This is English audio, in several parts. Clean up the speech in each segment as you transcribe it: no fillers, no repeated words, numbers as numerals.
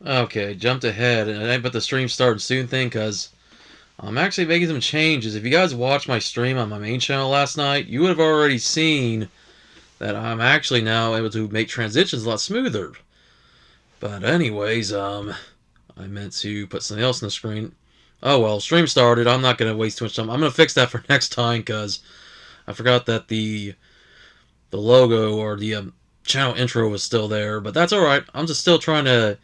Okay, jumped ahead, and I bet the stream started soon thing, because I'm actually making some changes. If you guys watched my stream on my main channel last night, you would have already seen that I'm actually now able to make transitions a lot smoother. But anyways, I meant to put something else on the screen. Oh well, stream started. I'm not going to waste too much time. I'm going to fix that for next time, because I forgot that the logo or the channel intro was still there. But that's alright. I'm just still trying to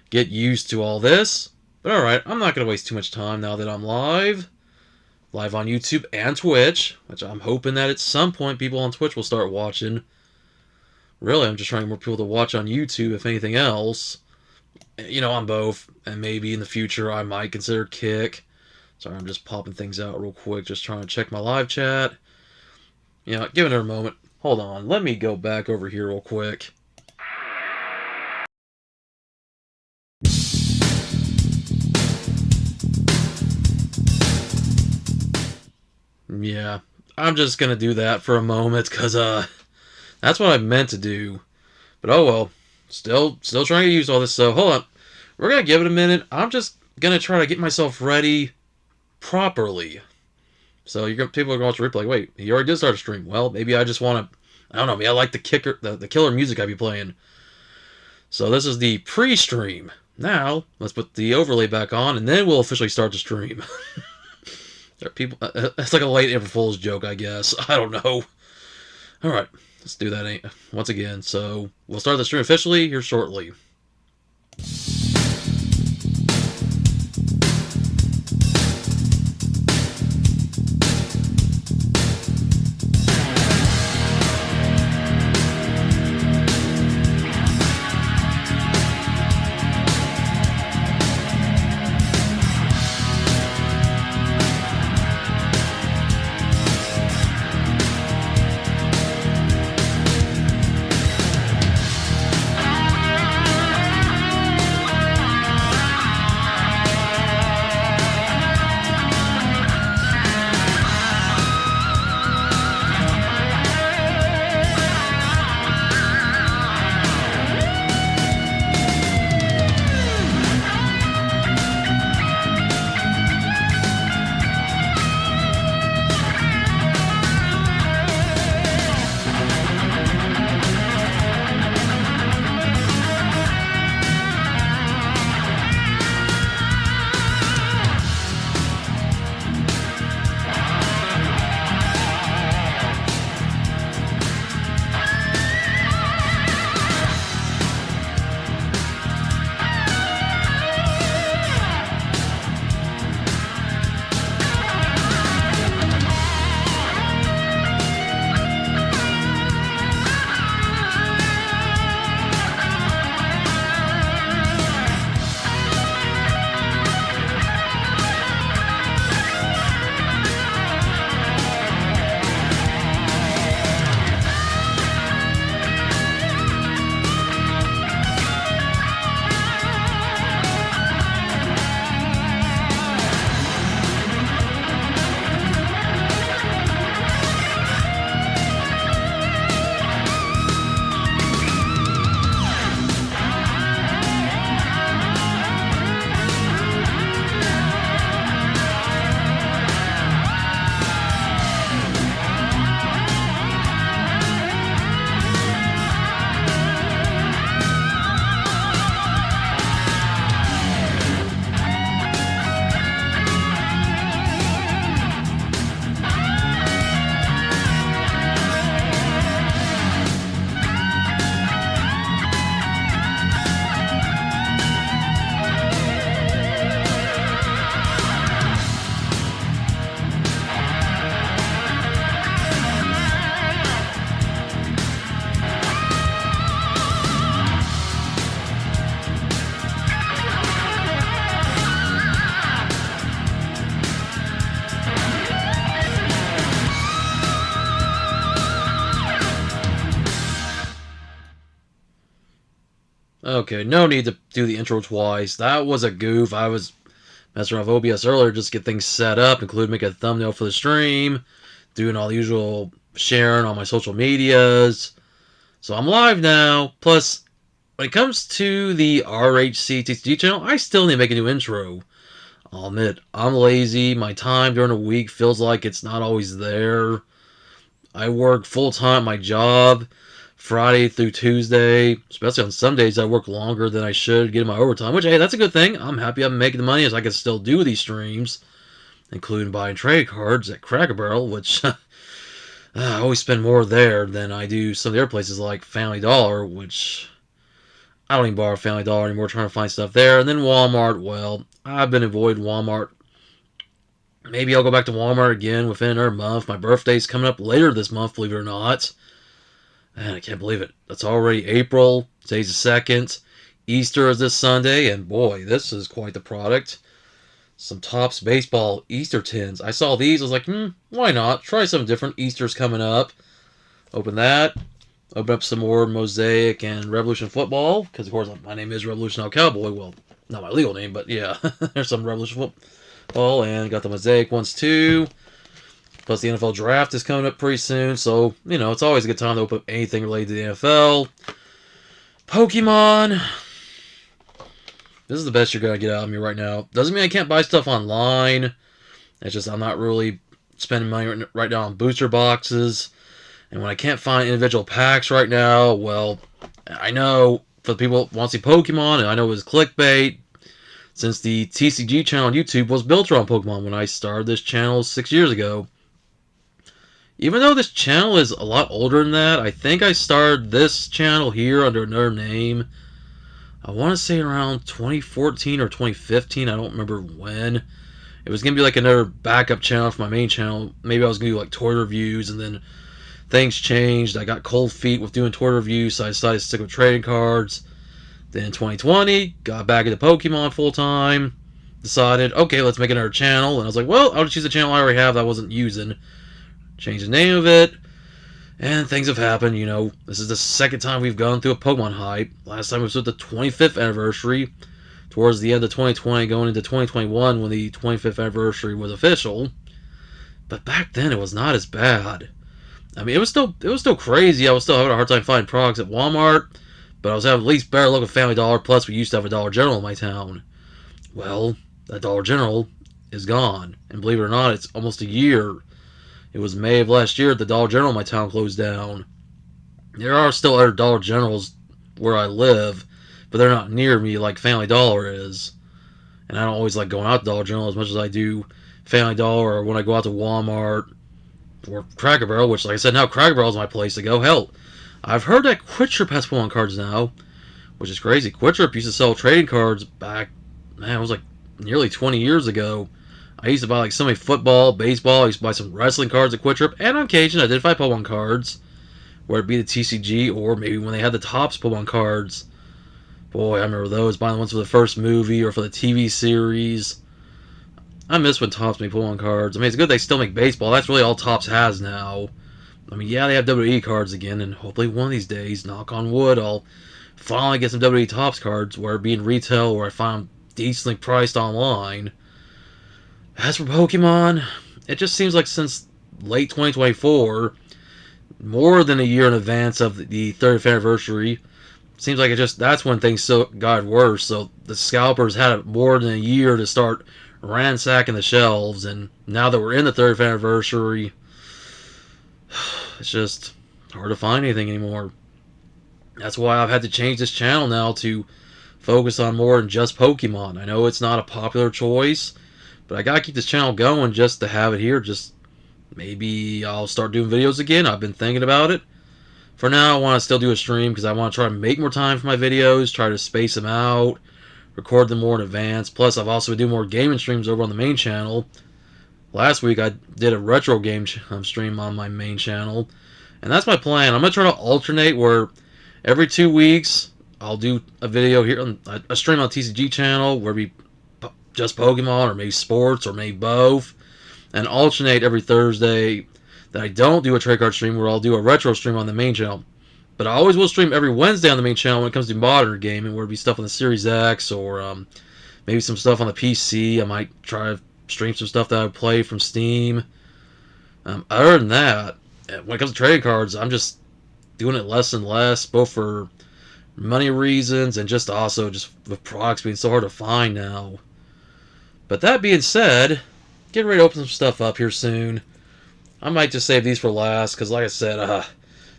get used to all this. But alright, I'm not going to waste too much time now that I'm live. Live on YouTube and Twitch, which I'm hoping that at some point people on Twitch will start watching. Really, I'm just trying more people to watch on YouTube, if anything else. You know, on both. And maybe in the future I might consider Kick. Sorry, I'm just popping things out real quick, just trying to check my live chat. You know, give it a moment. Hold on, let me go back over here real quick. Yeah, I'm just gonna do that for a moment, because, that's what I meant to do. But oh well. Still trying to use all this, so hold on. We're gonna give it a minute. I'm just gonna try to get myself ready properly. So people are going to watch the replay. Wait, he already did start a stream. Well, maybe I just want to, I don't know, maybe I like the killer music I be playing. So this is the pre-stream. Now, let's put the overlay back on, and then we'll officially start the stream. There are people, it's like a late April Fool's joke, I guess. I don't know. Alright, let's do that once again. So, we'll start the stream officially here shortly. Okay, no need to do the intro twice. That was a goof. I was messing around with OBS earlier just to get things set up, including make a thumbnail for the stream, doing all the usual sharing on my social medias. So I'm live now. Plus, when it comes to the RHC TCG channel, I still need to make a new intro. I'll admit, I'm lazy. My time during the week feels like it's not always there. I work full-time at my job, Friday through Tuesday. Especially on some days, I work longer than I should, getting my overtime, which, hey, that's a good thing. I'm happy I'm making the money as I can still do these streams, including buying trade cards at Cracker Barrel, which I always spend more there than I do some of the other places like Family Dollar, which I don't even borrow Family Dollar anymore, trying to find stuff there. And then Walmart, well, I've been avoiding Walmart. Maybe I'll go back to Walmart again within another month. My birthday's coming up later this month, believe it or not. Man, I can't believe it. That's already April. Today's the 2nd. Easter is this Sunday, and boy, this is quite the product. Some Topps Baseball Easter tins. I saw these, I was like, why not? Try something different. Easter's coming up. Open that. Open up some more Mosaic and Revolution football, because of course my name is Revolution Cowboy. Well, not my legal name, but yeah, there's some Revolution football, and got the Mosaic ones too. Plus the NFL draft is coming up pretty soon, so it's always a good time to open up anything related to the NFL. Pokemon. This is the best you're gonna get out of me right now. Doesn't mean I can't buy stuff online. It's just I'm not really spending money right now on booster boxes. And when I can't find individual packs right now, well, I know for the people who want to see Pokemon, and I know it was clickbait, since the TCG channel on YouTube was built around Pokemon when I started this channel 6 years ago. Even though this channel is a lot older than that, I think I started this channel here under another name. I want to say around 2014 or 2015, I don't remember when. It was going to be like another backup channel for my main channel. Maybe I was going to do like toy reviews, and then things changed. I got cold feet with doing toy reviews, so I decided to stick with trading cards. Then in 2020, got back into Pokemon full time. Decided, okay, let's make another channel. And I was like, well, I'll just use the channel I already have that I wasn't using. Changed the name of it. And things have happened, This is the second time we've gone through a Pokemon hype. Last time was with the 25th anniversary. Towards the end of 2020, going into 2021 when the 25th anniversary was official. But back then, it was not as bad. I mean, it was still crazy. I was still having a hard time finding products at Walmart, but I was having at least better luck with Family Dollar. Plus, we used to have a Dollar General in my town. Well, that Dollar General is gone, and believe it or not, it's almost a year. It was May of last year that the Dollar General in my town closed down. There are still other Dollar Generals where I live, but they're not near me like Family Dollar is. And I don't always like going out to Dollar General as much as I do Family Dollar, or when I go out to Walmart or Cracker Barrel, which, like I said, now Cracker Barrel is my place to go. Hell, I've heard that QuikTrip has Pokemon cards now, which is crazy. QuikTrip used to sell trading cards back, man, it was like nearly 20 years ago. I used to buy like so many football, baseball. I used to buy some wrestling cards at QuikTrip, and on occasion I did buy Pokemon cards, whether it be the TCG or maybe when they had the Topps Pokemon cards. Boy, I remember those, buying the ones for the first movie or for the TV series. I miss when Topps made Pokemon cards. I mean, it's good they still make baseball. That's really all Topps has now. I mean, yeah, they have WWE cards again, and hopefully one of these days, knock on wood, I'll finally get some WWE Topps cards, whether it be in retail or I find them decently priced online. As for Pokemon, it just seems like since late 2024, more than a year in advance of the 30th anniversary, seems like that's when things got worse. So the scalpers had more than a year to start ransacking the shelves, and now that we're in the 30th anniversary, it's just hard to find anything anymore. That's why I've had to change this channel now to focus on more than just Pokemon. I know it's not a popular choice, but I gotta keep this channel going just to have it here. Just maybe I'll start doing videos again. I've been thinking about it. For now, I want to still do a stream because I want to try to make more time for my videos, try to space them out, record them more in advance. Plus, I've also been doing more gaming streams over on the main channel. Last week, I did a retro game stream on my main channel, and that's my plan. I'm going to try to alternate where every 2 weeks, I'll do a video here, on a stream on the TCG channel, where we just Pokemon, or maybe sports, or maybe both, and alternate every Thursday that I don't do a trade card stream, where I'll do a retro stream on the main channel. But I always will stream every Wednesday on the main channel when it comes to modern gaming, where it'll be stuff on the Series X, or maybe some stuff on the PC. I might try to stream some stuff that I play from Steam. Other than that, when it comes to trading cards, I'm just doing it less and less, both for money reasons, and just also just the products being so hard to find now. But that being said, getting ready to open some stuff up here soon. I might just save these for last, because like I said,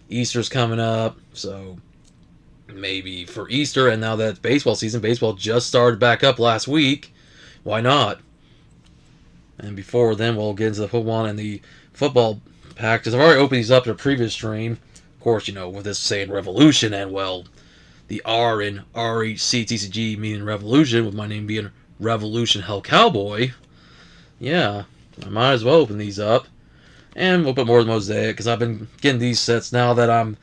Easter's coming up, so maybe for Easter, and now that it's baseball season, baseball just started back up last week, why not? And before then, we'll get into the football and the football pack, because I've already opened these up in a previous stream. Of course, with this saying Revolution, and well, the R in RHCTCG meaning Revolution, with my name being Revolution Hell Cowboy. Yeah, I might as well open these up. And we'll put more of the Mosaic, because I've been getting these sets now that I'm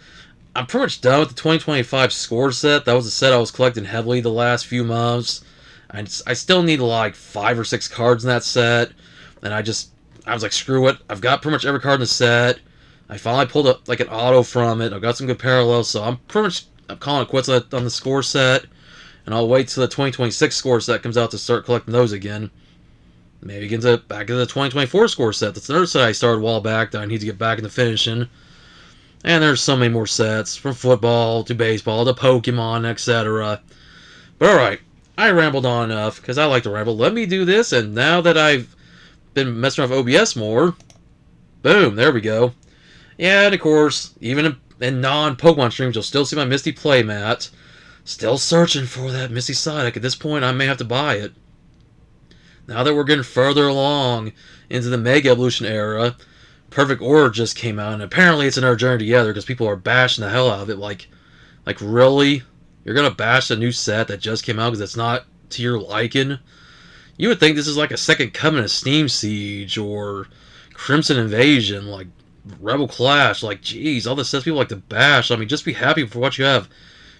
pretty much done with the 2025 score set. That was a set I was collecting heavily the last few months. I still need like 5 or 6 cards in that set. And I was like, screw it. I've got pretty much every card in the set. I finally pulled up like an auto from it. I've got some good parallels, so I'm calling it quits on the score set. And I'll wait till the 2026 score set comes out to start collecting those again. Maybe get back into the 2024 score set. That's another set I started a while back that I need to get back into finishing. And there's so many more sets, from football to baseball to Pokemon, etc. But alright, I rambled on enough, because I like to ramble. Let me do this, and now that I've been messing around with OBS more, boom, there we go. Yeah, and of course, even in non-Pokemon streams, you'll still see my Misty playmat. Still searching for that Misty Psyduck. At this point, I may have to buy it. Now that we're getting further along into the Mega Evolution era, Perfect Order just came out, and apparently it's another journey together, because people are bashing the hell out of it. Like really? You're gonna bash a new set that just came out because it's not to your liking? You would think this is like a second coming of Steam Siege, or Crimson Invasion, like Rebel Clash. Like, geez, all the sets people like to bash. I mean, just be happy for what you have.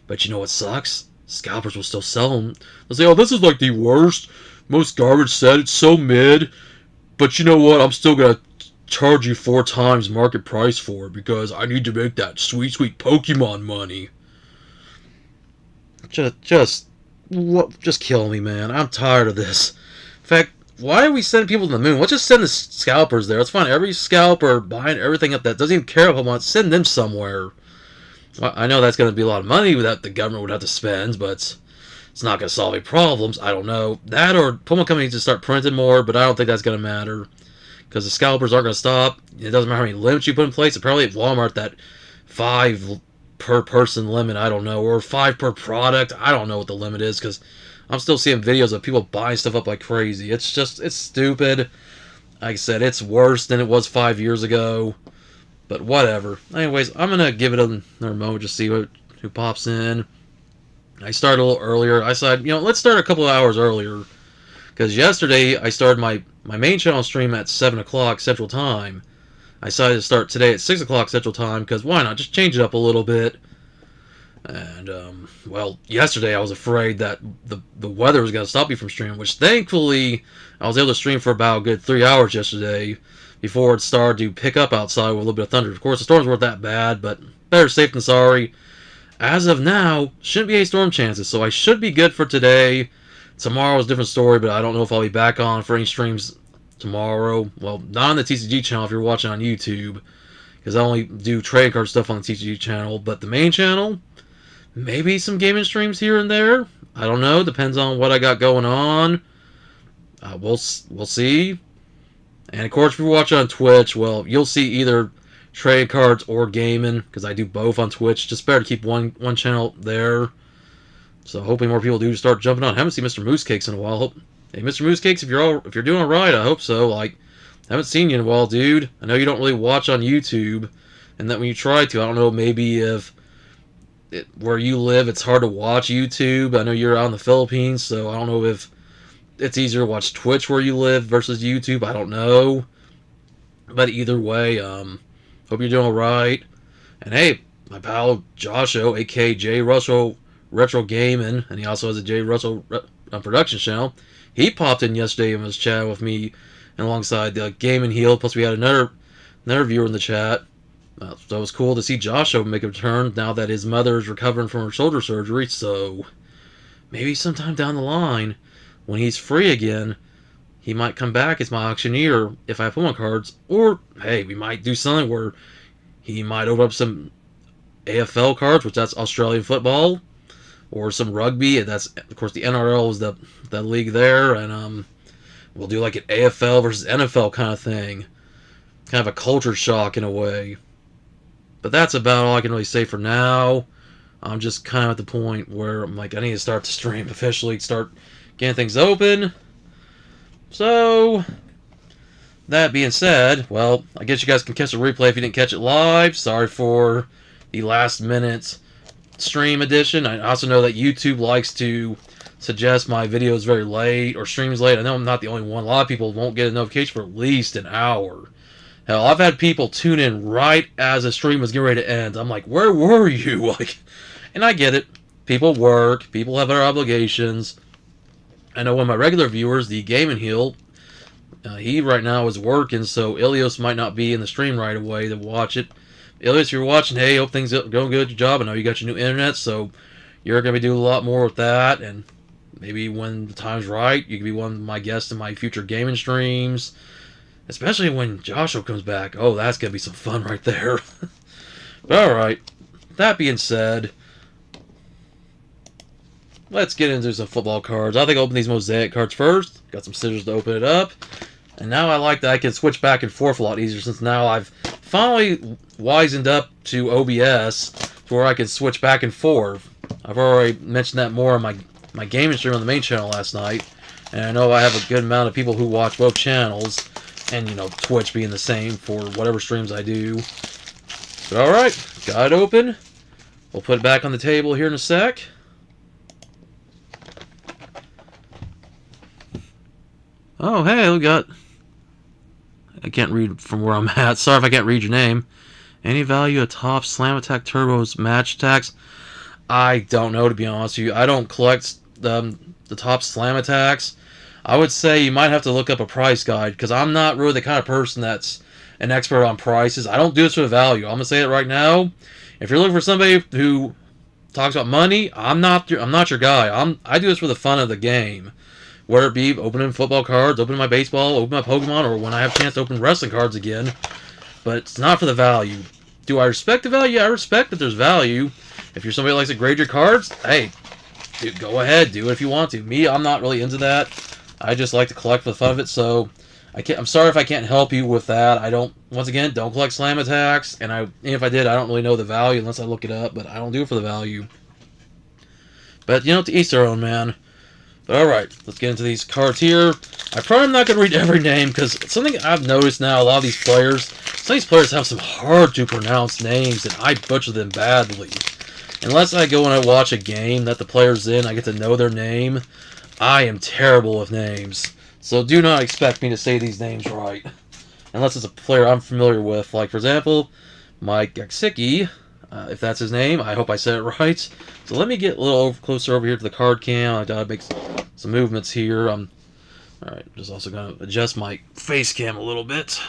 But you know what sucks? Scalpers will still sell them. They'll say, oh, this is like the worst, most garbage set. It's so mid. But you know what? I'm still gonna charge you 4 times market price for it, because I need to make that sweet, sweet Pokemon money. Just kill me, man. I'm tired of this. In fact, why are we sending people to the moon? Let's just send the scalpers there. Let's find every scalper buying everything up that doesn't even care about Pokemon. Send them somewhere. Well, I know that's going to be a lot of money that the government would have to spend, but it's not going to solve any problems. I don't know. That, or Pokemon Company needs to start printing more, but I don't think that's going to matter, because the scalpers aren't going to stop. It doesn't matter how many limits you put in place. Apparently at Walmart, that 5 per person limit, I don't know, or 5 per product, I don't know what the limit is, because I'm still seeing videos of people buying stuff up like crazy. It's stupid. Like I said, it's worse than it was 5 years ago, but whatever. Anyways, I'm going to give it another moment to see who pops in. I started a little earlier. I said, let's start a couple of hours earlier, because yesterday I started my main channel stream at 7 o'clock Central Time. I decided to start today at 6 o'clock Central Time, because why not? Just change it up a little bit. And, well, yesterday I was afraid that the weather was going to stop me from streaming, which thankfully I was able to stream for about a good 3 hours yesterday before it started to pick up outside with a little bit of thunder. Of course, the storms weren't that bad, but better safe than sorry. As of now, shouldn't be any storm chances, so I should be good for today. Tomorrow's a different story, but I don't know if I'll be back on for any streams tomorrow. Well, not on the TCG channel if you're watching on YouTube, because I only do trading card stuff on the TCG channel, but the main channel, maybe some gaming streams here and there. I don't know. Depends on what I got going on. We'll see. And of course, if you're watching on Twitch, well, you'll see either trading cards or gaming, because I do both on Twitch. Just better to keep one channel there. So hoping more people do start jumping on. I haven't seen Mr. Moose Cakes in a while. Hey, Mr. Moose Cakes, if you're doing alright, I hope so. Like, haven't seen you in a while, dude. I know you don't really watch on YouTube, and that when you try to, I don't know, maybe if where you live, it's hard to watch YouTube. I know you're out in the Philippines, so I don't know if it's easier to watch Twitch where you live versus YouTube. I don't know. But either way, hope you're doing alright. And hey, my pal Josho, aka J. Russell Retro Gaming, and he also has a J. Russell production channel. He popped in yesterday and was chatting with me, and alongside the Gaming Heal. Plus, we had another viewer in the chat. So it was cool to see Joshua make a return now that his mother is recovering from her shoulder surgery. So maybe sometime down the line, when he's free again, he might come back as my auctioneer if I have Pokemon cards. Or, hey, we might do something where he might open up some AFL cards, which that's Australian football. or some rugby. That's, of course, the NRL is the league there, and we'll do like an AFL versus NFL kind of thing. Kind of a culture shock in a way. But that's about all I can really say for now. I'm just kind of at the point where I'm like, I need to start the stream officially, start getting things open. So, that being said, well, I guess you guys can catch the replay if you didn't catch it live. Sorry for the last minute stream edition. I also know that YouTube likes to suggest my videos very late or streams late. I know I'm not the only one. A lot of people won't get a notification for at least an hour. Hell, I've had people tune in right as the stream was getting ready to end. I'm like, where were you? Like, and I get it. People work. People have other obligations. I know one of my regular viewers, the Game and Heal, he right now is working, so Ilios might not be in the stream right away to watch it. Ilios, if you're watching, hey, hope things are going good at your job. I know you got your new internet, so you're going to be doing a lot more with that, and maybe when the time's right, you can be one of my guests in my future gaming streams, especially when Joshua comes back. Oh, that's going to be some fun right there. But alright, that being said, let's get into some football cards. I think I'll open these Mosaic cards first. Got some scissors to open it up. And now I like that I can switch back and forth a lot easier, since now I've finally wisened up to OBS to where I can switch back and forth. I've already mentioned that more on my gaming stream on the main channel last night. And I know I have a good amount of people who watch both channels. And, you know, Twitch being the same for whatever streams I do. But alright, got it open. We'll put it back on the table here in a sec. Oh, hey, we got... I can't read from where I'm at. Sorry if I can't read your name. Any value of top slam attack turbos match attacks? I don't know, to be honest with you. I don't collect the top slam attacks. I would say you might have to look up a price guide, because I'm not really the kind of person that's an expert on prices. I don't do this for the value. I'm going to say it right now. If you're looking for somebody who talks about money, I'm not your guy. I do this for the fun of the game. Whether it be opening football cards, opening my baseball, opening my Pokemon, or when I have a chance to open wrestling cards again. But it's not for the value. Do I respect the value? Yeah, I respect that there's value. If you're somebody who likes to grade your cards, hey, dude, go ahead, do it if you want to. Me, I'm not really into that. I just like to collect for the fun of it, so I'm sorry if I can't help you with that. I don't, once again, don't collect slam attacks, and if I did, I don't really know the value unless I look it up, but I don't do it for the value. But, you know, to each their own, man. Alright, let's get into these cards here. I probably am not going to read every name, because something I've noticed now, a lot of these players, some of these players have some hard to pronounce names, and I butcher them badly. Unless I go and I watch a game that the player's in, I get to know their name, I am terrible with names. So do not expect me to say these names right. Unless it's a player I'm familiar with. Like, for example, Mike Gaksicki, if that's his name. I hope I said it right. So let me get a little closer over here to the card cam. I gotta make some movements here. Alright, just also gonna adjust my face cam a little bit.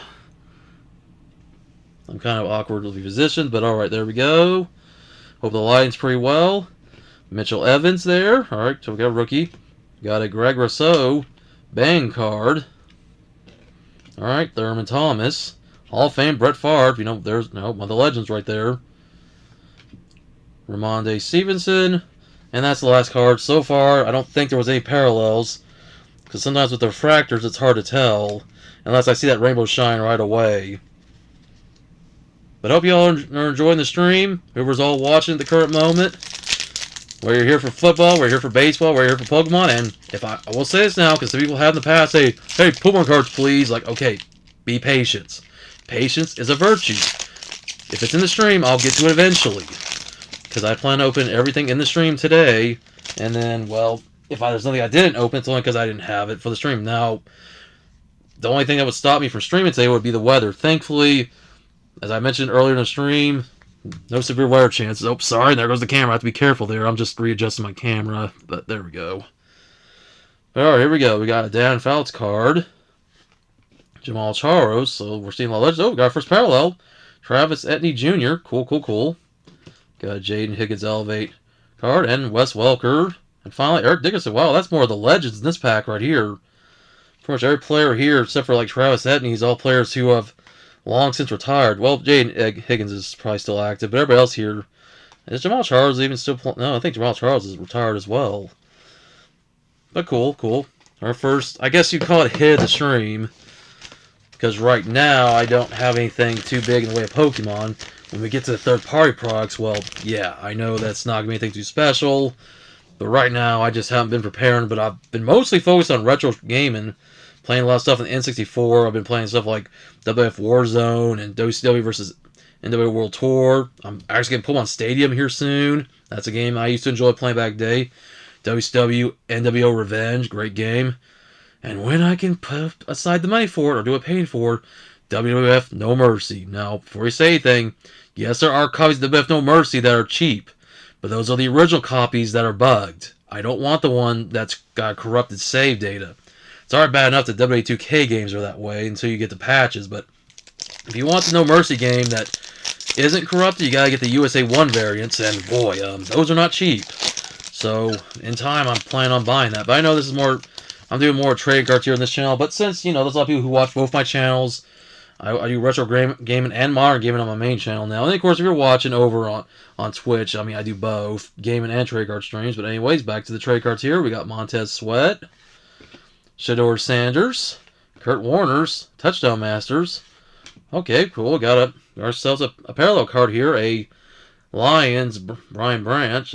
I'm kind of awkwardly positioned, but alright, there we go. Hope the lighting's pretty well. Mitchell Evans there. Alright, so we got a rookie. Got a Greg Rousseau bang card. Alright, Thurman Thomas. Hall of Fame, Brett Favre. You know, there's one of the legends right there. Ramondre Stevenson. And that's the last card. So far, I don't think there was any parallels. Because sometimes with the refractors, it's hard to tell. Unless I see that rainbow shine right away. But I hope you all are enjoying the stream. Whoever's all watching at the current moment. Whether you're here for football, whether you're here for baseball, whether you're here for Pokemon. And if I will say this now, because some people have in the past say, hey, Pokemon cards, please. Like, okay, be patient. Patience is a virtue. If it's in the stream, I'll get to it eventually. Because I plan to open everything in the stream today. And then, well, if there's something I didn't open, it's only because I didn't have it for the stream. Now, the only thing that would stop me from streaming today would be the weather. Thankfully, as I mentioned earlier in the stream, no severe weather chances. Oh, sorry, there goes the camera. I have to be careful there. I'm just readjusting my camera. But there we go. Alright, here we go. We got a Dan Fouts card. Jamal Charles. So we're seeing a lot of legends. Oh, we got our first parallel. Travis Etienne Jr. Cool, cool, cool. Got a Jaden Higgins Elevate card. And Wes Welker. And finally, Eric Dickinson. Wow, that's more of the legends in this pack right here. Pretty much every player here, except for like Travis Etienne, he's all players who have long since retired. Well, Jaden Higgins is probably still active, but everybody else here Is Jamal Charles even still playing? No, I think Jamal Charles is retired as well. But cool, cool. Our first, I guess you'd call it hit of the stream. Because right now, I don't have anything too big in the way of Pokemon. When we get to the third-party products, well, yeah, I know that's not going to be anything too special. But right now, I just haven't been preparing. But I've been mostly focused on retro gaming. Playing a lot of stuff in the N64. I've been playing stuff like WF Warzone and WCW versus NWO World Tour. I'm actually going to put on Stadium here soon. That's a game I used to enjoy playing back in the day. WCW NWO Revenge, great game. And when I can put aside the money for it or do it paying for, WWF No Mercy. Now, before you say anything, yes, there are copies of WWF No Mercy that are cheap, but those are the original copies that are bugged. I don't want the one that's got corrupted save data. It's already bad enough that WWE2K games are that way until you get the patches, but if you want the No Mercy game that isn't corrupted, you gotta get the USA 1 variants, and boy, those are not cheap. So, in time, I'm planning on buying that. But I know this is more, I'm doing more trading cards here on this channel, but since, you know, there's a lot of people who watch both my channels, I do retro gaming and modern gaming on my main channel now. And of course, if you're watching over on Twitch, I mean, I do both gaming and trade card streams. But anyways, back to the trade cards here. We got Montez Sweat, Shedeur Sanders, Kurt Warner's, Touchdown Masters. Okay, cool. Got ourselves a parallel card here, a Lions Brian Branch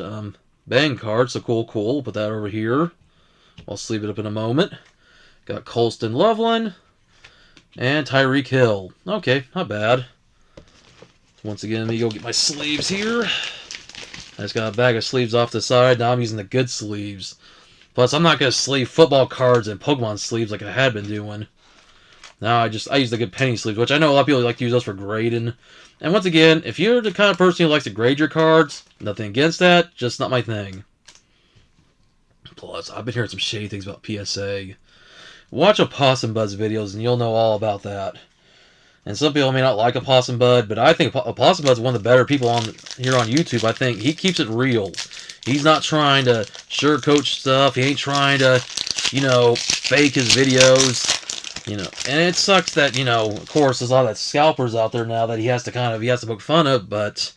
bang card. So cool. We'll put that over here. I'll sleeve it up in a moment. Got Colston Loveland and Tyreek Hill. Okay, not bad. Once again, let me go get my sleeves here. I just got a bag of sleeves off the side. Now I'm using the good sleeves. Plus, I'm not going to sleeve football cards and Pokemon sleeves like I had been doing. Now I use the good penny sleeves, which I know a lot of people like to use those for grading. And once again, if you're the kind of person who likes to grade your cards, nothing against that, just not my thing. Plus, I've been hearing some shady things about PSA. Watch Opossum Bud's videos and you'll know all about that. And some people may not like Opossum Bud, but I think Opossum Bud's one of the better people here on YouTube. I think he keeps it real. He's not trying to sugarcoat stuff. He ain't trying to, you know, fake his videos. You know, and it sucks that, you know, of course, there's a lot of scalpers out there now that he has to poke fun of, but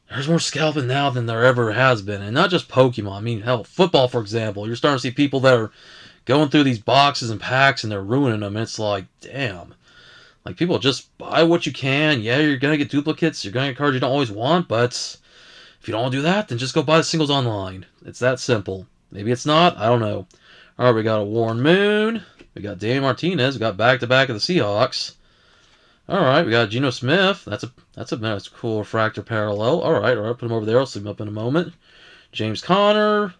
there's more scalping now than there ever has been. And not just Pokemon. I mean, hell, football, for example. You're starting to see people that are going through these boxes and packs and they're ruining them. And it's like, damn. Like, people just buy what you can. Yeah, you're going to get duplicates. You're going to get cards you don't always want. But if you don't want to do that, then just go buy the singles online. It's that simple. Maybe it's not. I don't know. All right, we got a Warren Moon. We got Daniel Martinez. We got back-to-back of the Seahawks. All right, we got Geno Smith. That's a cool refractor parallel. All right, put him over there. I'll sleep him up in a moment. James Conner.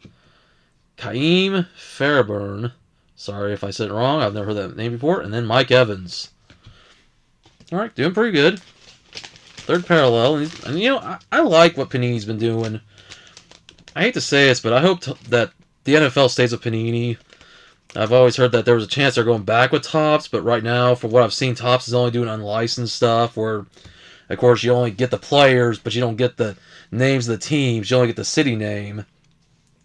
Kaim Fairburn. Sorry if I said it wrong. I've never heard that name before. And then Mike Evans. All right, doing pretty good. Third parallel. And you know, I like what Panini's been doing. I hate to say this, but I hope that the NFL stays with Panini. I've always heard that there was a chance they're going back with Topps, but right now, from what I've seen, Topps is only doing unlicensed stuff where, of course, you only get the players, but you don't get the names of the teams. You only get the city name.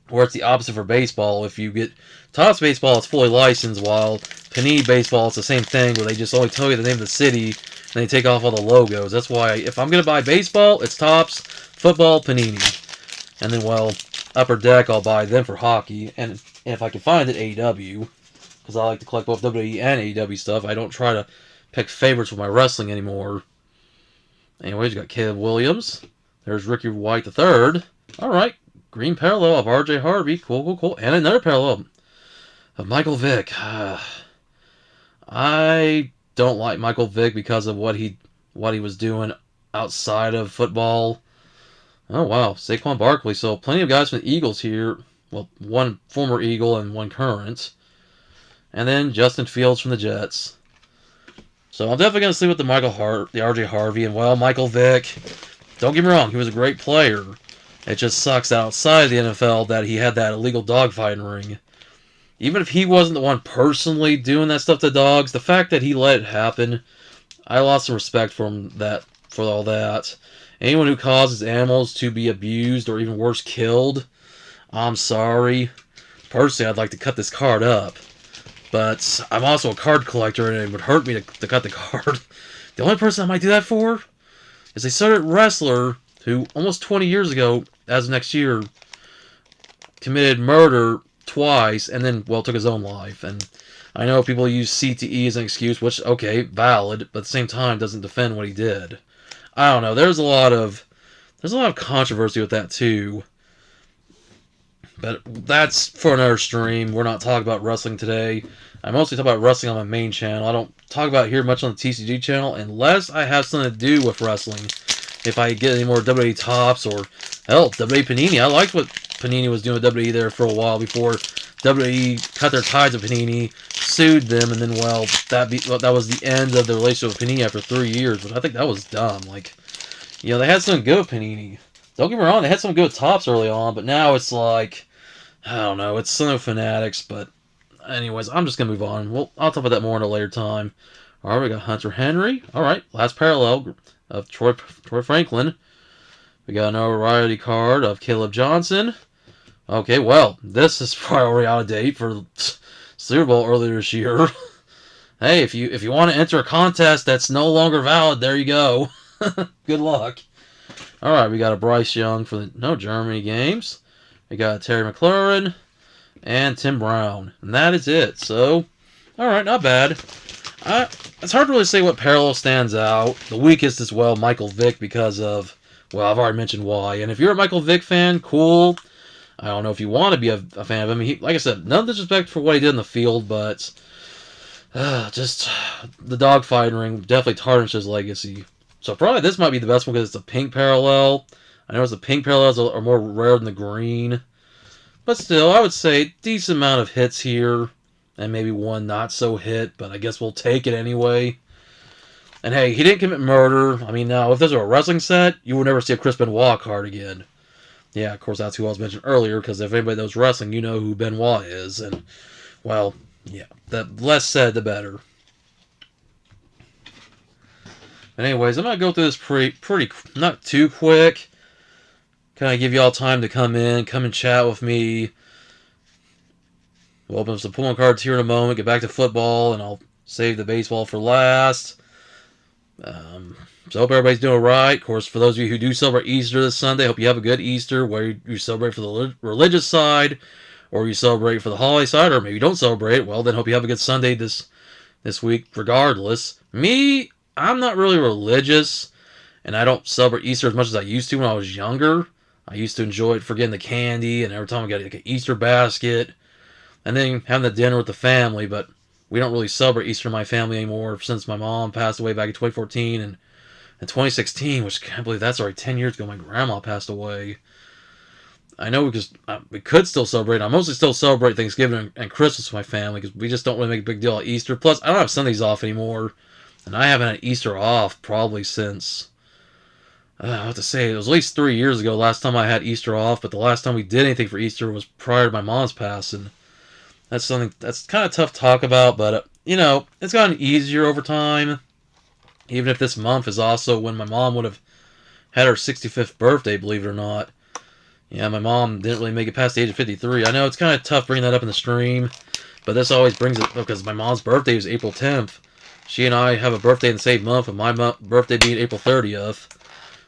Or it's the opposite for baseball. If you get Topps baseball, it's fully licensed, while Panini baseball, it's the same thing, where they just only tell you the name of the city, and they take off all the logos. That's why, if I'm going to buy baseball, it's Topps, football, Panini. And then, well, Upper Deck, I'll buy them for hockey, and if I can find it, AEW, because I like to collect both WWE and AEW stuff. I don't try to pick favorites with my wrestling anymore. Anyways, you got Caleb Williams. There's Ricky White III. All right, green parallel of R.J. Harvey. Cool. And another parallel of Michael Vick. I don't like Michael Vick because of what he was doing outside of football. Oh, wow. Saquon Barkley. So plenty of guys from the Eagles here. Well, one former Eagle and one current. And then Justin Fields from the Jets. So I'm definitely going to sleep with the R.J. Harvey. And, well, Michael Vick, don't get me wrong, he was a great player. It just sucks outside of the NFL that he had that illegal dogfighting ring. Even if he wasn't the one personally doing that stuff to dogs, the fact that he let it happen, I lost some respect for him for all that. Anyone who causes animals to be abused or even worse, killed, I'm sorry. Personally, I'd like to cut this card up. But I'm also a card collector, and it would hurt me to cut the card. The only person I might do that for is a certain wrestler who almost 20 years ago, as of next year, committed murder twice and then, well, took his own life. And I know people use CTE as an excuse, which, okay, valid, but at the same time doesn't defend what he did. I don't know. There's a lot of controversy with that too. But that's for another stream. We're not talking about wrestling today. I mostly talk about wrestling on my main channel. I don't talk about it here much on the TCG channel unless I have something to do with wrestling. If I get any more WWE Tops or, hell, WWE Panini. I liked what Panini was doing with WWE there for a while before WWE cut their ties with Panini, sued them, and then, well, that was the end of the relationship with Panini after 3 years, but I think that was dumb. Like, you know, they had something good with Panini. Don't get me wrong, they had some good Tops early on, but now it's like, I don't know, it's some fanatics, but anyways, I'm just going to move on. I'll talk about that more in a later time. Alright, we got Hunter Henry. Alright, last parallel of Troy Franklin. We got an variety card of Caleb Johnson. Okay, well, this is probably already out of date for Super Bowl earlier this year. Hey, if you want to enter a contest that's no longer valid, there you go. Good luck. Alright, we got a Bryce Young for the Germany games. We got Terry McLaurin and Tim Brown. And that is it. So, alright, not bad. It's hard to really say what parallel stands out. The weakest is, well, Michael Vick because of, well, I've already mentioned why. And if you're a Michael Vick fan, cool. I don't know if you want to be a fan of him. Like I said, no disrespect for what he did in the field, but just the dogfighting ring definitely tarnished his legacy. So probably this might be the best one because it's a pink parallel. I know the pink parallels are more rare than the green. But still, I would say decent amount of hits here. And maybe one not so hit, but I guess we'll take it anyway. And hey, he didn't commit murder. I mean, now, if this were a wrestling set, you would never see a Chris Benoit card again. Yeah, of course, that's who I was mentioning earlier, because if anybody knows wrestling, you know who Benoit is. And, well, yeah, the less said, the better. But anyways, I'm going to go through this pretty, not too quick. Kind of give y'all time to come and chat with me. We'll open up some Pokemon cards here in a moment, get back to football, and I'll save the baseball for last. So hope everybody's doing alright. Of course, for those of you who do celebrate Easter this Sunday, hope you have a good Easter, where you celebrate for the religious side, or you celebrate for the holiday side, or maybe you don't celebrate. Well, then hope you have a good Sunday this week, regardless. Me, I'm not really religious, and I don't celebrate Easter as much as I used to when I was younger. I used to enjoy it for getting the candy, and every time I got like an Easter basket, and then having the dinner with the family, but we don't really celebrate Easter in my family anymore since my mom passed away back in 2014, and in 2016, which I can't believe that's already 10 years ago, my grandma passed away. I know we could still celebrate. I mostly still celebrate Thanksgiving and Christmas with my family, because we just don't really make a big deal of Easter. Plus, I don't have Sundays off anymore, and I haven't had Easter off probably since, I have to say, it was at least 3 years ago last time I had Easter off, but the last time we did anything for Easter was prior to my mom's passing. That's something that's kind of tough to talk about, but, it's gotten easier over time. Even if this month is also when my mom would have had her 65th birthday, believe it or not. Yeah, my mom didn't really make it past the age of 53. I know it's kind of tough bringing that up in the stream, but this always brings it up because my mom's birthday is April 10th. She and I have a birthday in the same month, and my birthday being April 30th.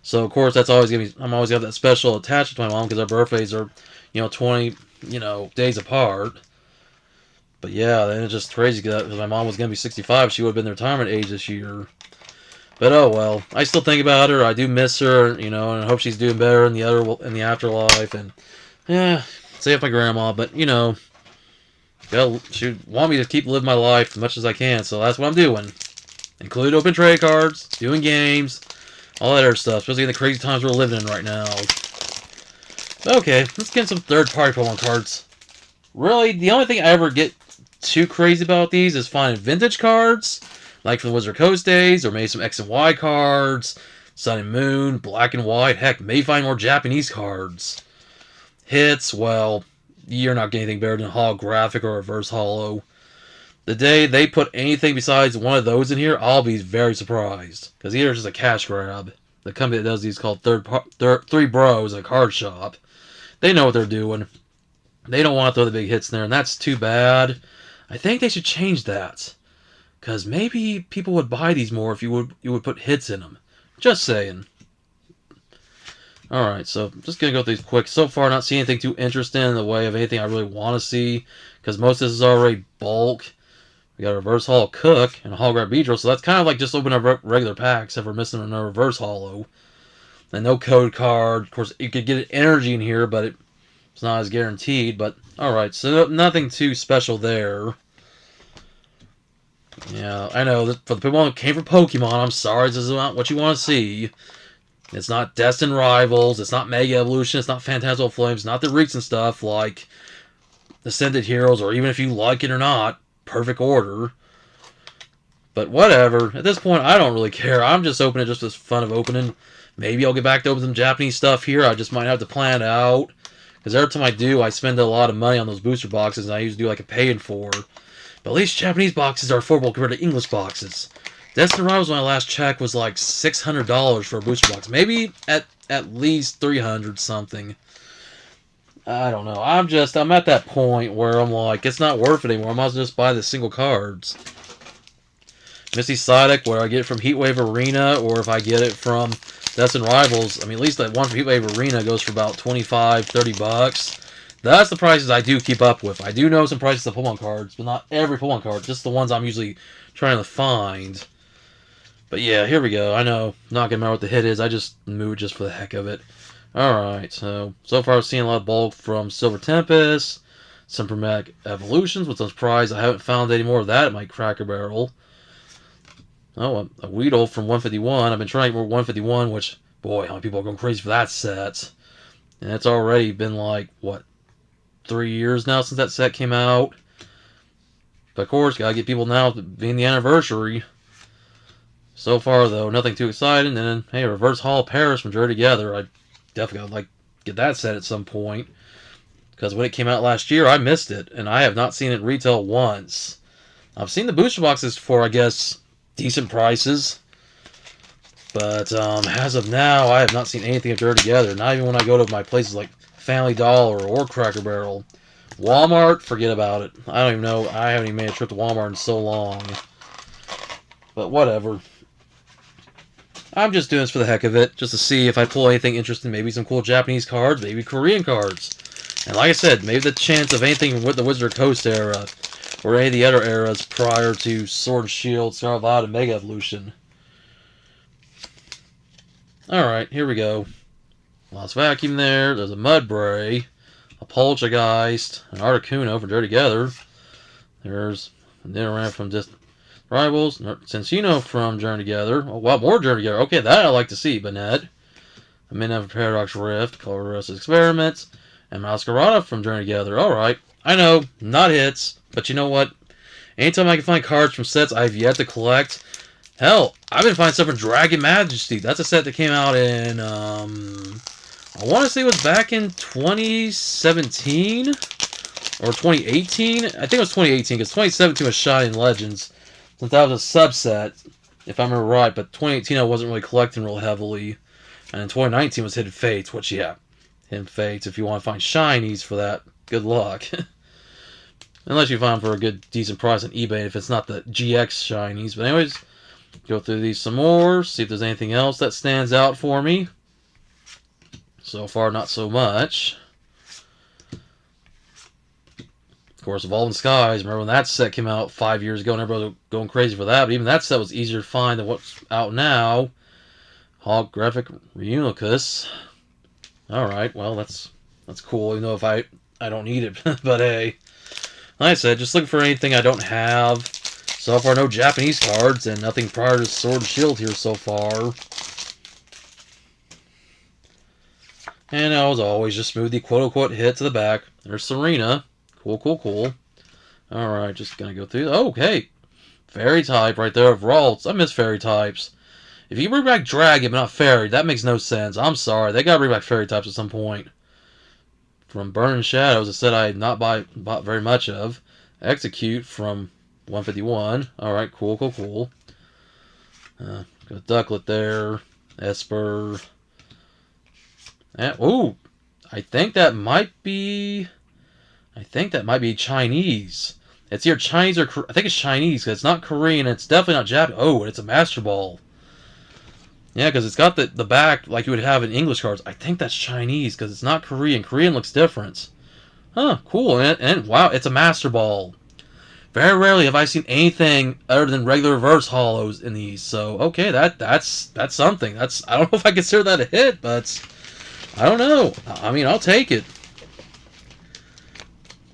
So, of course, that's always going to be, I'm always going to have that special attachment to my mom because our birthdays are, 20, days apart. But yeah, then it's just crazy because my mom was going to be 65. She would have been the retirement age this year. But oh well, I still think about her. I do miss her, and I hope she's doing better in the afterlife. And yeah, save up my grandma, but she want me to keep living my life as much as I can, so that's what I'm doing. Include open trade cards, doing games, all that other stuff, especially in the crazy times we're living in right now. Okay, let's get some third-party Pokemon cards. Really, the only thing I ever get too crazy about these is finding vintage cards, like for the Wizard Coast days, or maybe some X and Y cards, Sun and Moon, Black and White, heck, maybe find more Japanese cards. Hits, well, you're not getting anything better than holographic or reverse holo. The day they put anything besides one of those in here, I'll be very surprised. Because either it's just a cash grab. The company that does these is called Three Bros, a card shop. They know what they're doing. They don't want to throw the big hits in there, and that's too bad. I think they should change that. Because maybe people would buy these more if you would put hits in them. Just saying. Alright, so just going to go through these quick. So far, not seeing anything too interesting in the way of anything I really want to see, because most of this is already bulk. We got a reverse holo Cook and a holograph Beedrill, so that's kind of like just opening a regular pack, except for missing a reverse holo. And no code card. Of course, you could get an energy in here, but it's not as guaranteed. But, alright, so nothing too special there. Yeah, I know, that for the people who came for Pokemon, I'm sorry, this is not what you want to see. It's not Destined Rivals, it's not Mega Evolution, it's not Phantasmal Flames, not the recent stuff like Ascended Heroes, or even if you like it or not, Perfect Order. But whatever, at this point, I don't really care. I'm just opening just for fun of opening. Maybe I'll get back to open some Japanese stuff here, I just might have to plan it out. Because every time I do, I spend a lot of money on those booster boxes, and I usually do like a paying for. But at least Japanese boxes are affordable compared to English boxes. Destined Rivals, my last check, was like $600 for a booster box. Maybe at least $300 something. I don't know. I'm at that point where I'm like, it's not worth it anymore. I might as well just buy the single cards. Misty Psyduck, where I get it from Heatwave Arena, or if I get it from Destined Rivals, I mean, at least that one from Heatwave Arena goes for about $25-$30. That's the prices I do keep up with. I do know some prices of Pokemon cards, but not every Pokemon card. Just the ones I'm usually trying to find. But yeah, here we go. I know, not gonna matter what the hit is. I just moved just for the heck of it. Alright, so far I've seen a lot of bulk from Silver Tempest, some Mega Evolutions, which I'm surprised I haven't found any more of that at my Cracker Barrel. Oh, a Weedle from 151. I've been trying more 151, which, boy, how many people are going crazy for that set. And it's already been like, what, 3 years now since that set came out. But of course, gotta get people now being the anniversary. So far, though, nothing too exciting. And then, hey, Reverse Hall of Paris from Journey Together. I definitely gotta, like, get that set at some point. Because when it came out last year, I missed it. And I have not seen it retail once. I've seen the booster boxes for, I guess, decent prices. But as of now, I have not seen anything of Journey Together. Not even when I go to my places like Family Dollar or Cracker Barrel. Walmart, forget about it. I don't even know. I haven't even made a trip to Walmart in so long. But whatever. I'm just doing this for the heck of it, just to see if I pull anything interesting, maybe some cool Japanese cards, maybe Korean cards. And like I said, maybe the chance of anything with the Wizard Coast era, or any of the other eras prior to Sword and Shield, Scarlet Violet, and Mega Evolution. Alright, here we go. Lost Vacuum there, there's a Mudbray, a Poltergeist, an Articuno for Journey Together. There's a Nidoran from Rivals, Sensino from Journey Together. Oh, wow, more Journey Together. Okay, that I like to see, Banette. A Midnight Paradox Rift, Colorless Experiments, and Masquerada from Journey Together. Alright, I know, not hits, but you know what? Anytime I can find cards from sets I've yet to collect, hell, I've been finding stuff from Dragon Majesty. That's a set that came out in, I want to say it was back in 2017 or 2018. I think it was 2018 because 2017 was Shining Legends. Since that was a subset, if I remember right, but 2018 I wasn't really collecting real heavily. And in 2019 was Hidden Fates, which, yeah, Hidden Fates, if you want to find shinies for that, good luck. Unless you find them for a good, decent price on eBay if it's not the GX shinies. But anyways, go through these some more, see if there's anything else that stands out for me. So far, not so much. Of course, Evolving Skies. Remember when that set came out 5 years ago and everybody was going crazy for that, but even that set was easier to find than what's out now. Holographic Reuniclus. Alright, well, that's cool, even though if I don't need it, but hey. Like I said, just looking for anything I don't have. So far, no Japanese cards, and nothing prior to Sword and Shield here so far. And as always, just move the quote-unquote hit to the back. There's Serena. Cool. Alright, just gonna go through. Oh, okay. Fairy type right there of Ralts. I miss fairy types. If you bring back Dragon but not Fairy, that makes no sense. I'm sorry. They gotta bring back fairy types at some point. From Burning Shadows, a set I had not bought very much of. Execute from 151. Alright, cool. Got Ducklet there. Esper. And, ooh, I think that might be Chinese. It's either Chinese or I think it's Chinese because it's not Korean. It's definitely not Japanese. Oh, and it's a Master Ball. Yeah, because it's got the back like you would have in English cards. I think that's Chinese because it's not Korean. Korean looks different. Huh, cool. And wow, it's a Master Ball. Very rarely have I seen anything other than regular reverse hollows in these. So okay, that's something. That's I don't know if I consider that a hit, but I don't know. I mean, I'll take it.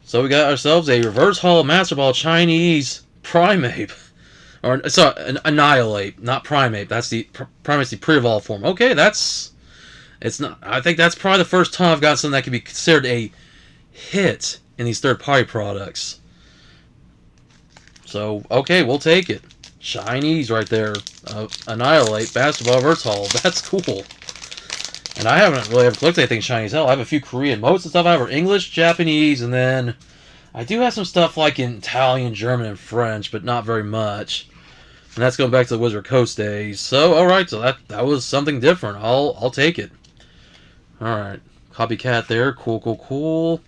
So we got ourselves a reverse hollow Master Ball Chinese Primeape. Or sorry, Annihilate, not Primeape. That's the Primate's the pre-evolved form. Okay, it's not. I think that's probably the first time I've got something that could be considered a hit in these third-party products. So okay, we'll take it. Chinese right there. Annihilate, Basketball, Reverse Hollow. That's cool. And I haven't really ever collected anything Chinese. Hell, I have a few Korean. Most of the stuff I have are English, Japanese, and then I do have some stuff like in Italian, German, and French, but not very much. And that's going back to the Wizard Coast days. So, alright, so that was something different. I'll take it. Alright. Copycat there. Cool, cool, cool.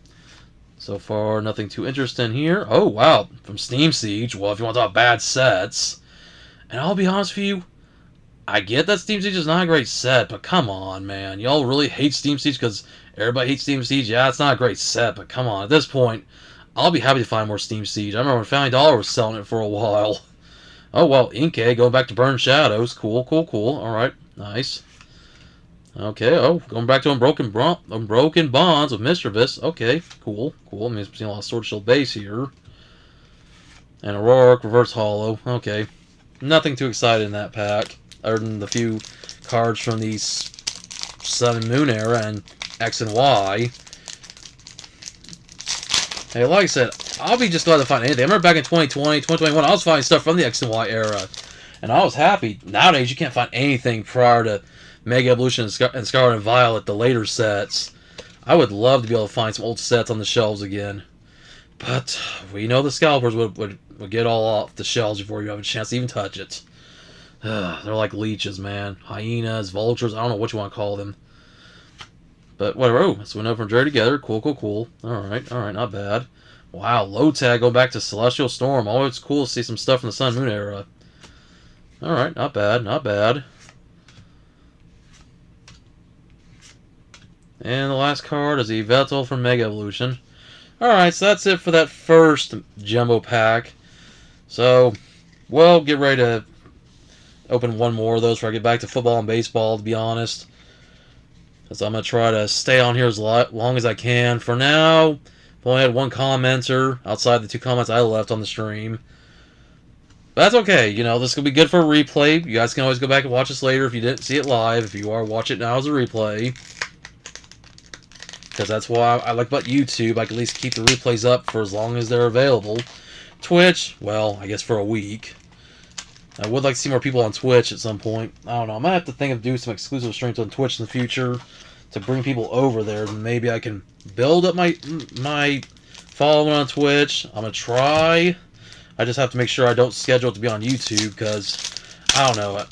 So far, nothing too interesting here. Oh, wow. From Steam Siege. Well, if you want to talk bad sets. And I'll be honest with you, I get that Steam Siege is not a great set, but come on, man. Y'all really hate Steam Siege because everybody hates Steam Siege? Yeah, it's not a great set, but come on. At this point, I'll be happy to find more Steam Siege. I remember when Family Dollar was selling it for a while. Oh, well, Inkay, going back to Burn Shadows. Cool, cool, cool. Alright, nice. Okay, oh, going back to Unbroken Bonds with Mischievous. Okay, cool, cool. I mean, I'm seeing a lot of Sword Shield base here. And Auroric, Reverse Hollow. Okay. Nothing too exciting in that pack, other than the few cards from the Sun and Moon era and X and Y. Hey, like I said, I'll be just glad to find anything. I remember back in 2020, 2021, I was finding stuff from the X and Y era. And I was happy. Nowadays, you can't find anything prior to Mega Evolution and Scarlet and Violet, the later sets. I would love to be able to find some old sets on the shelves again. But we know the scalpers would get all off the shelves before you have a chance to even touch it. They're like leeches, man. Hyenas, vultures, I don't know what you want to call them. But whatever. Oh, so we know from Dre together. Cool, cool, cool. Alright, not bad. Wow, low tag going back to Celestial Storm. Always cool to see some stuff from the Sun Moon era. Alright, not bad, not bad. And the last card is the Yveltal from Mega Evolution. Alright, so that's it for that first jumbo pack. So, we'll get ready to open one more of those before I get back to football and baseball, to be honest. So I'm going to try to stay on here as long as I can. For now, I've only had one commenter outside the two comments I left on the stream. But that's okay. You know, this will be good for a replay. You guys can always go back and watch this later if you didn't see it live. If you are, watch it now as a replay. Because that's why I like about YouTube. I can at least keep the replays up for as long as they're available. Twitch, well, I guess for a week. I would like to see more people on Twitch at some point. I don't know. I might have to think of doing some exclusive streams on Twitch in the future to bring people over there. Maybe I can build up my following on Twitch. I'm going to try. I just have to make sure I don't schedule it to be on YouTube because, I don't know.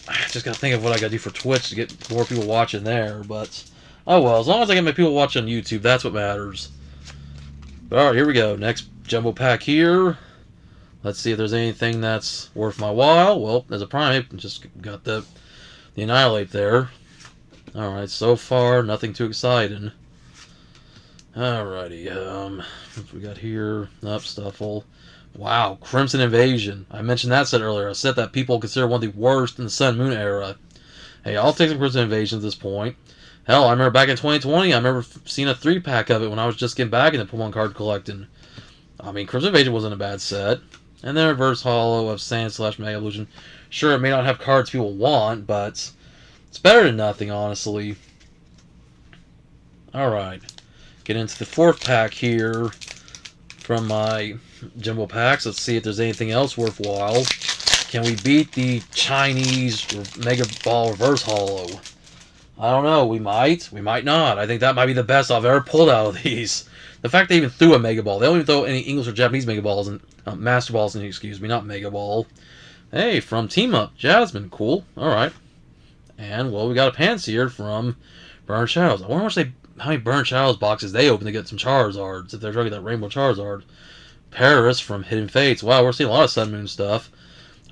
I just got to think of what I got to do for Twitch to get more people watching there. But, oh well. As long as I get my people watching on YouTube, that's what matters. But alright, here we go. Next jumbo pack here. Let's see if there's anything that's worth my while. Well, there's a Primeape. Just got the Annihilate there. Alright, so far, nothing too exciting. Alrighty, what we got here? Stuffle. Wow, Crimson Invasion. I mentioned that set earlier. A set that people consider one of the worst in the Sun Moon era. Hey, I'll take some Crimson Invasion at this point. Hell, I remember back in 2020, I remember seeing a 3-pack of it when I was just getting back into Pokemon card collecting. I mean, Crimson Invasion wasn't a bad set. And then Reverse Hollow of Sand/Mega Evolution. Sure, it may not have cards people want, but it's better than nothing, honestly. Alright. Get into the 4th pack here from my jumbo packs. Let's see if there's anything else worthwhile. Can we beat the Chinese Mega Ball Reverse Hollow? I don't know. We might. We might not. I think that might be the best I've ever pulled out of these. The fact they even threw a Mega Ball. They don't even throw any English or Japanese Mega Balls and Master Balls, and excuse me, not Mega Ball. Hey, from Team Up, Jasmine, cool. All right, and well, we got a Panseer from Burn Shadows. I wonder how many Burn Shadows boxes they open to get some Charizards if they're trying to get that Rainbow Charizard. Paris from Hidden Fates. Wow, we're seeing a lot of Sun Moon stuff.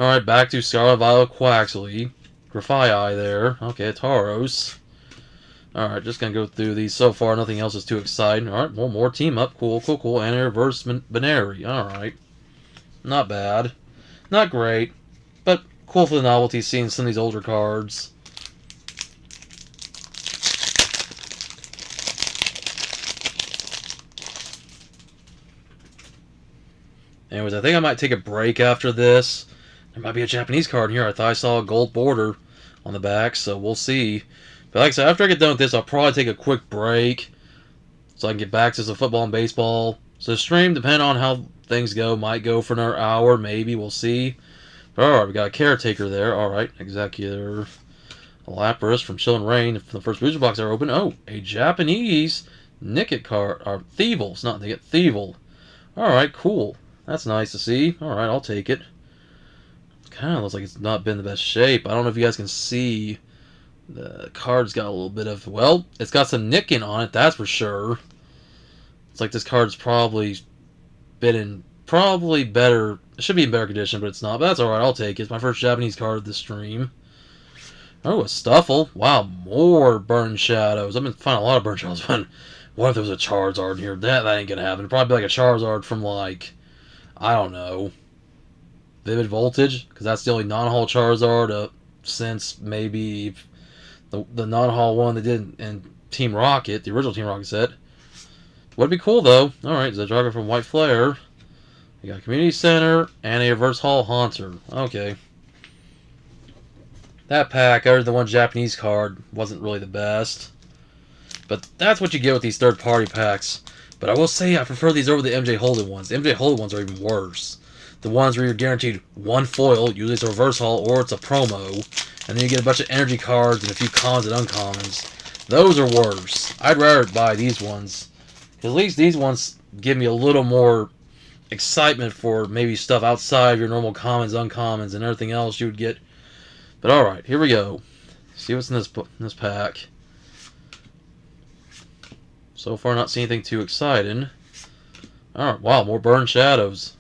All right, back to Scarlet Violet Quaxley. Grafii there. Okay, Taros. Alright, just gonna go through these. So far, nothing else is too exciting. Alright, more team up. Cool, cool, cool. And a reverse Binary. Alright. Not bad. Not great. But cool for the novelty, seeing some of these older cards. Anyways, I think I might take a break after this. There might be a Japanese card in here. I thought I saw a gold border on the back, so we'll see. But like I said, after I get done with this, I'll probably take a quick break so I can get back to some football and baseball. So the stream, depending on how things go, might go for another hour, maybe. We'll see. But alright, we got a Caretaker there. Alright, Executor. A Lapras from Chill and Rain. The first booster box I opened. Oh, a Japanese Nicket card. Or Thievel. Not Nicket, Thievel. Alright, cool. That's nice to see. Alright, I'll take it. Kind of looks like it's not been the best shape. I don't know if you guys can see. The card's got a little bit of... Well, it's got some nicking on it, that's for sure. It's like this card's probably been in... Probably better... It should be in better condition, but it's not. But that's alright, I'll take it. It's my first Japanese card of the stream. Oh, a Stuffle. Wow, more Burn Shadows. I've been finding a lot of Burn Shadows. What if there was a Charizard in here? That ain't gonna happen. It'd probably be like a Charizard from, like... I don't know. Vivid Voltage, because that's the only non-hall Charizard since maybe the non-hall one they did in Team Rocket, the original Team Rocket set. Would be cool though. Alright, Zedroga from White Flare. We got Community Center and a Reverse Hall Haunter. Okay. That pack, other than one Japanese card, wasn't really the best. But that's what you get with these third-party packs. But I will say I prefer these over the MJ Holden ones. The MJ Holden ones are even worse. The ones where you're guaranteed one foil, usually it's a reverse haul or it's a promo, and then you get a bunch of energy cards and a few commons and uncommons. Those are worse. I'd rather buy these ones. At least these ones give me a little more excitement for maybe stuff outside of your normal commons, uncommons, and everything else you would get. But alright, here we go. See what's in this pack. So far, not seeing anything too exciting. Alright, wow, more Burn Shadows.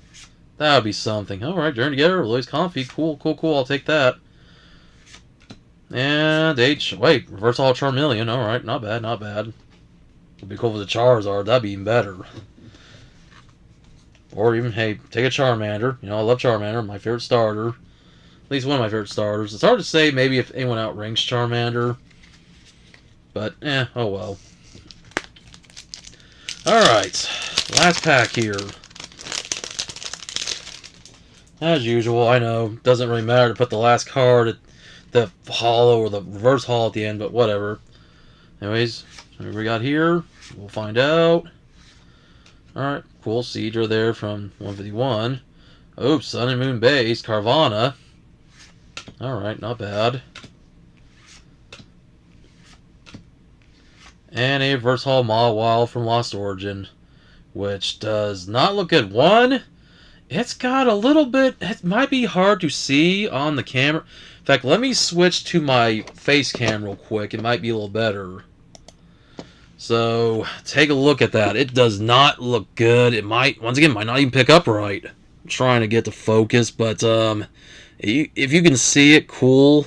That would be something. Alright, Journey Together, Release Comfy. Cool, cool, cool. I'll take that. And wait, Reverse Hall Charmeleon. Alright, not bad, not bad. Would be cool with the Charizard. That'd be even better. Or even, hey, take a Charmander. You know, I love Charmander. My favorite starter. At least one of my favorite starters. It's hard to say maybe if anyone outranks Charmander. But, oh well. Alright, last pack here. As usual, I know, doesn't really matter to put the last card at the hollow or the reverse hall at the end, but whatever. Anyways, what we got here, we'll find out. Alright, cool, Seadra there from 151. Oh, Sun and Moon base, Carvana. Alright, not bad. And a reverse hall Mawile from Lost Origin, which does not look good. One, it's got a little bit, it might be hard to see on the camera. In fact, let me switch to my face cam real quick. It might be a little better. So, take a look at that. It does not look good. It might, once again, might not even pick up right. I'm trying to get to focus, but if you can see it, cool.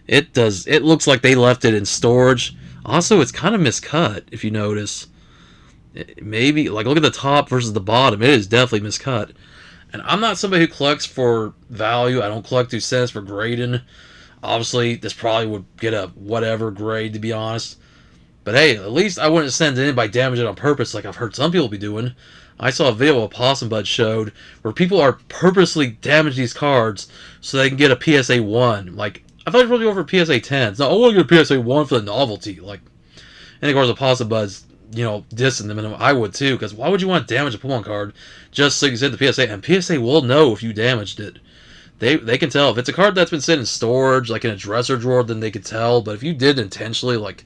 It does, it looks like they left it in storage. Also, it's kind of miscut, if you notice. Maybe, like, look at the top versus the bottom. It is definitely miscut. And I'm not somebody who collects for value. I don't collect 2 cents for grading. Obviously, this probably would get a whatever grade, to be honest. But hey, at least I wouldn't send it in by damaging it on purpose, like I've heard some people be doing. I saw a video of Possum Bud showed where people are purposely damaging these cards so they can get a PSA 1. Like, I thought you were supposed to go for PSA 10s. No, I want to get a PSA 1 for the novelty. Like, and of course, the Possum Bud's, you know, dissing them, and I would too, because why would you want to damage a Pokemon card just so you can send the PSA? And PSA will know if you damaged it. They can tell. If it's a card that's been sitting in storage, like in a dresser drawer, then they could tell. But if you did intentionally, like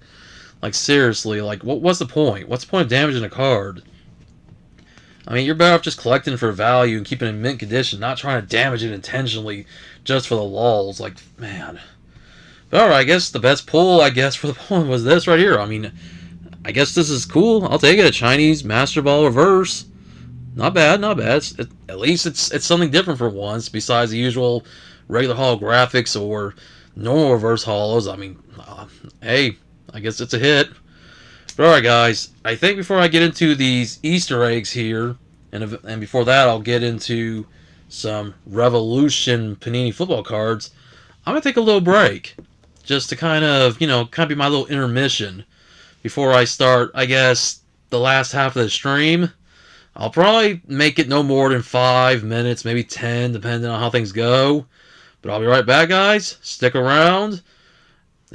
seriously, like, what's the point? What's the point of damaging a card? I mean, you're better off just collecting for value and keeping it in mint condition, not trying to damage it intentionally just for the lulz. Like, man. But alright, I guess the best pull, I guess, for the point was this right here. I mean, I guess this is cool. I'll take it. A Chinese Master Ball Reverse. Not bad, not bad. At least it's something different for once, besides the usual regular holographics or normal reverse hollows. I mean, hey, I guess it's a hit. But alright, guys, I think before I get into these Easter eggs here, and before that I'll get into some Revolution Panini football cards, I'm going to take a little break. Just to kind of be my little intermission before I start, I guess, the last half of the stream. I'll probably make it no more than 5 minutes, maybe 10, depending on how things go. But I'll be right back, guys. Stick around,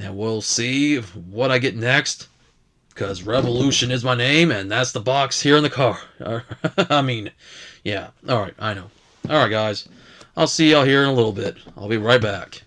and we'll see what I get next. Because Revolution is my name, and that's the box here in the car. I mean, yeah. Alright, I know. Alright, guys. I'll see y'all here in a little bit. I'll be right back.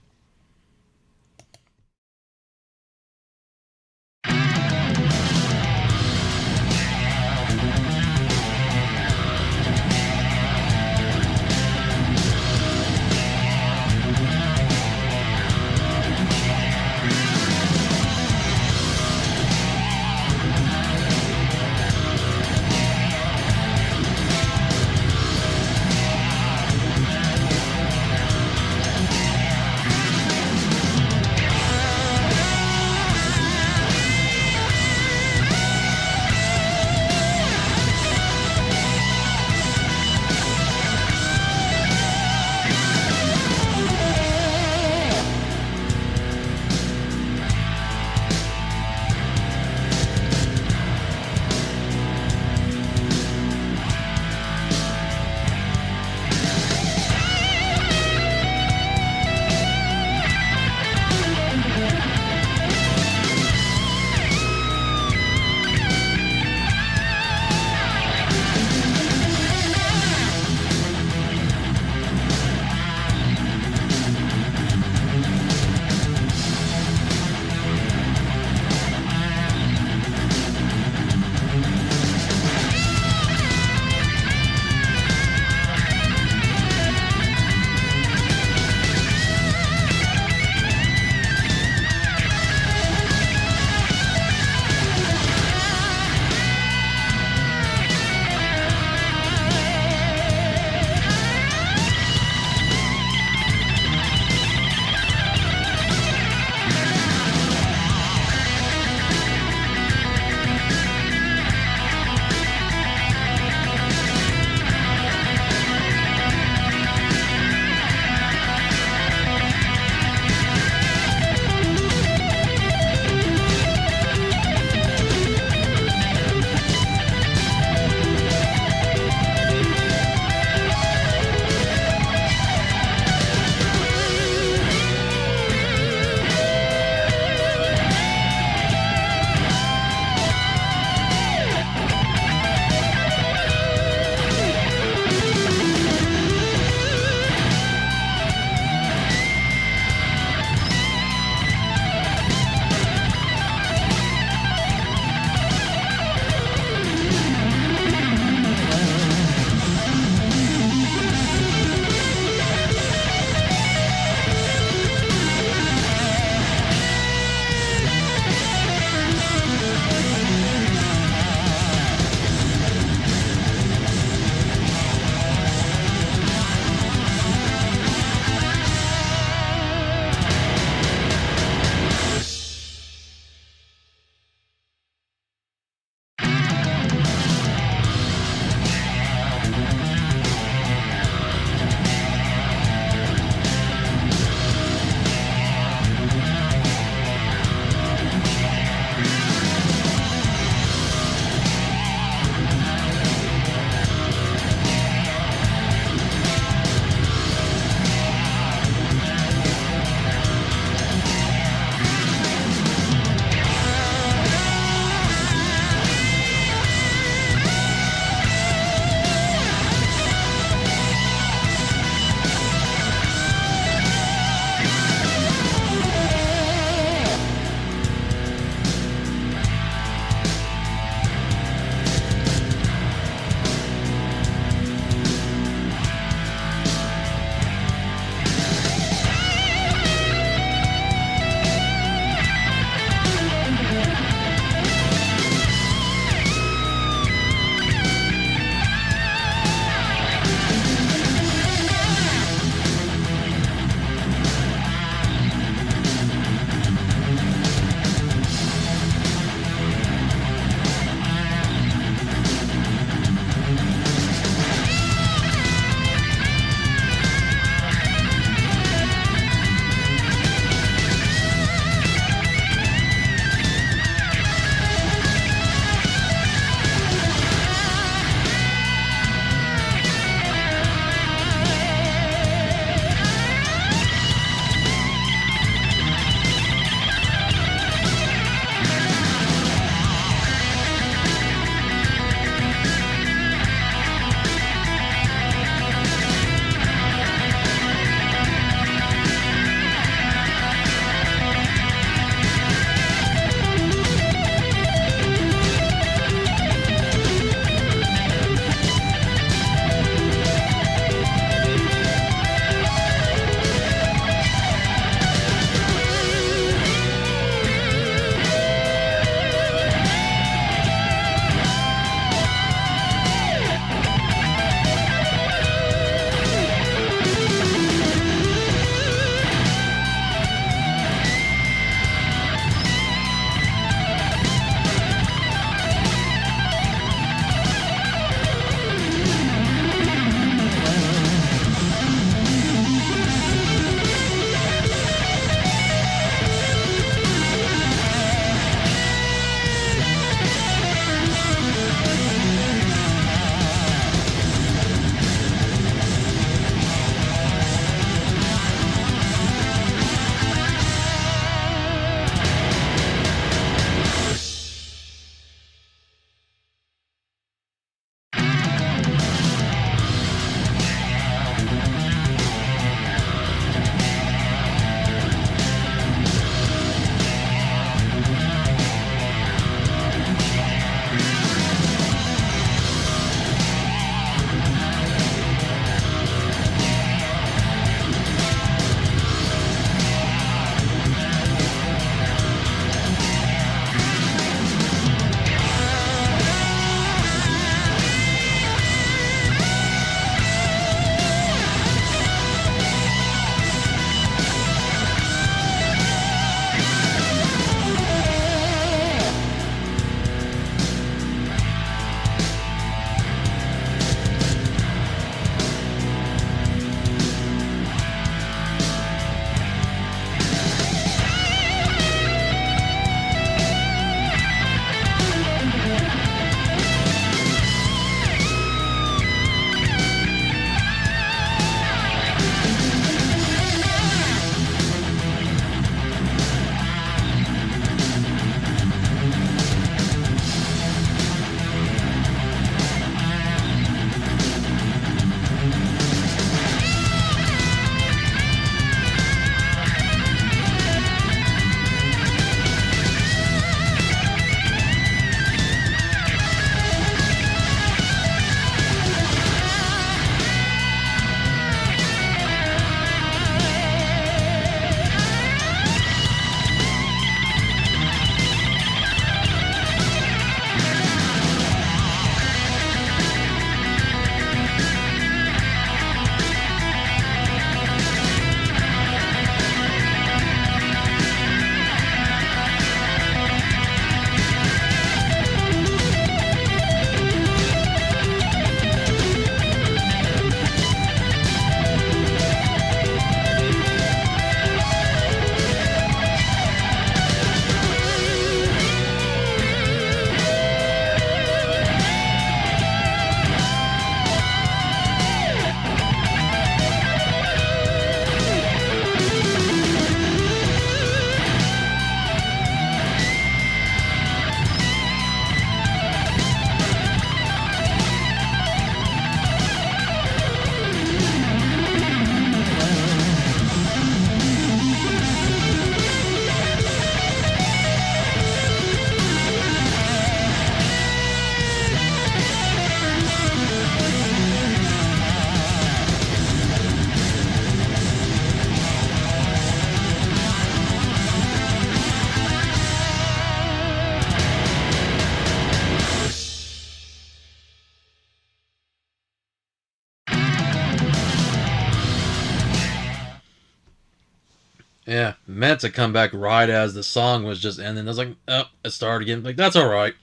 Yeah, meant to come back right as the song was just ending. I was like, oh, it started again. Like, that's alright.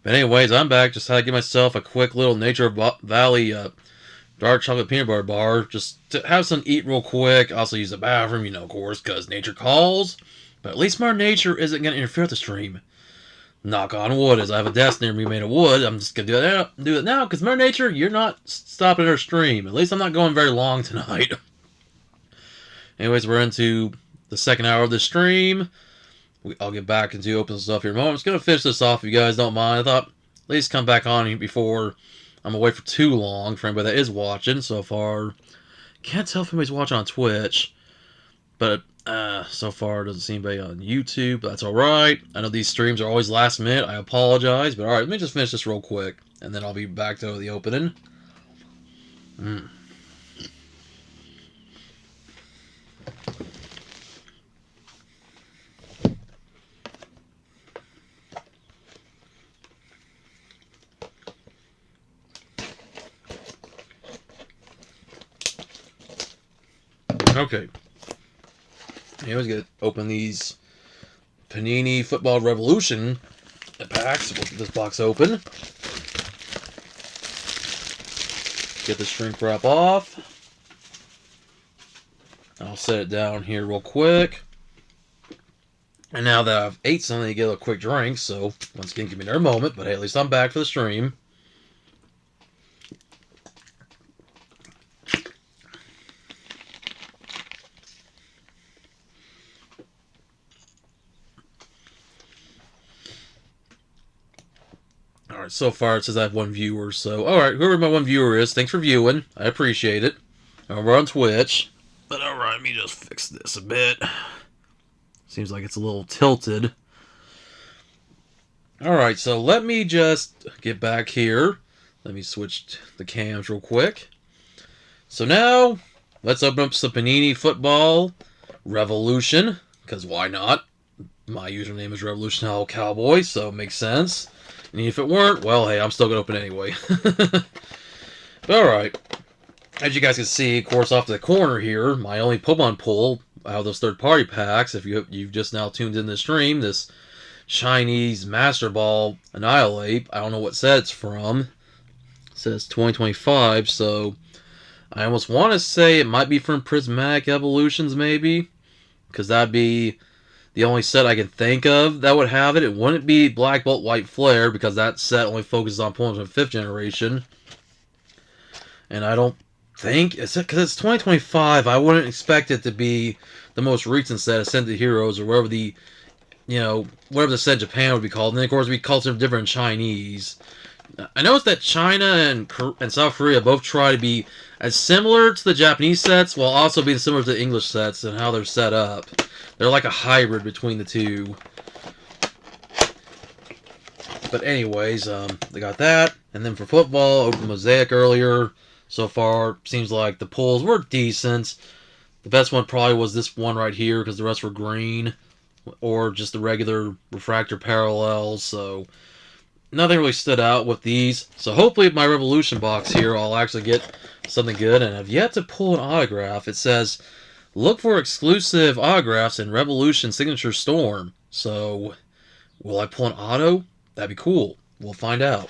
But anyways, I'm back. Just had to give myself a quick little Nature Valley dark chocolate peanut butter bar. Just to have some eat real quick. Also use the bathroom, of course, because nature calls. But at least Mother Nature isn't going to interfere with the stream. Knock on wood, as I have a desk near me made of wood. I'm just going to do it now, because Mother Nature, you're not stopping our stream. At least I'm not going very long tonight. Anyways, we're into the second hour of the stream. I'll get back into open stuff here in a moment. I'm just going to finish this off if you guys don't mind. I thought at least come back on before I'm away for too long for anybody that is watching so far. Can't tell if anybody's watching on Twitch, but so far it doesn't see anybody on YouTube. That's alright. I know these streams are always last minute. I apologize, but alright, let me just finish this real quick, and then I'll be back to the opening. Okay. Anyways, get open these Panini Football Revolution packs. We'll get this box open. Get the shrink wrap off. I'll set it down here real quick. And now that I've ate something, I get a quick drink. So once again, give me another moment. But hey, at least I'm back for the stream. Alright, so far it says I have one viewer, so alright, whoever my one viewer is, thanks for viewing. I appreciate it. We're on Twitch. But alright, let me just fix this a bit. Seems like it's a little tilted. Alright, so let me just get back here. Let me switch the cams real quick. So now, let's open up some Panini Football Revolution, because why not? My username is Revolution Hell Cowboy, so it makes sense. And if it weren't, well, hey, I'm still going to open it anyway. But alright. As you guys can see, of course, off to the corner here, my only Pokemon pull out of those third-party packs, if you've just now tuned in the stream, this Chinese Master Ball Annihilate. I don't know what set it's from. It says 2025, so I almost want to say it might be from Prismatic Evolutions, maybe. Because that'd be the only set I can think of that would have it. It wouldn't be Black Bolt White Flare, because that set only focuses on Pokemon from 5th generation. And I don't think, because it's 2025, I wouldn't expect it to be the most recent set, Ascended Heroes, or whatever the, whatever the set in Japan would be called. And then, of course, we call it different in Chinese. I noticed that China and South Korea both try to be as similar to the Japanese sets, while also being similar to the English sets and how they're set up. They're like a hybrid between the two. But anyways, they got that. And then for football, opened Mosaic earlier. So far, seems like the pulls were decent. The best one probably was this one right here, because the rest were green. Or just the regular refractor parallels. So nothing really stood out with these. So hopefully with my Revolution box here, I'll actually get something good. And I've yet to pull an autograph. It says, look for exclusive autographs in Revolution Signature Storm. So, will I pull an auto? That'd be cool. We'll find out.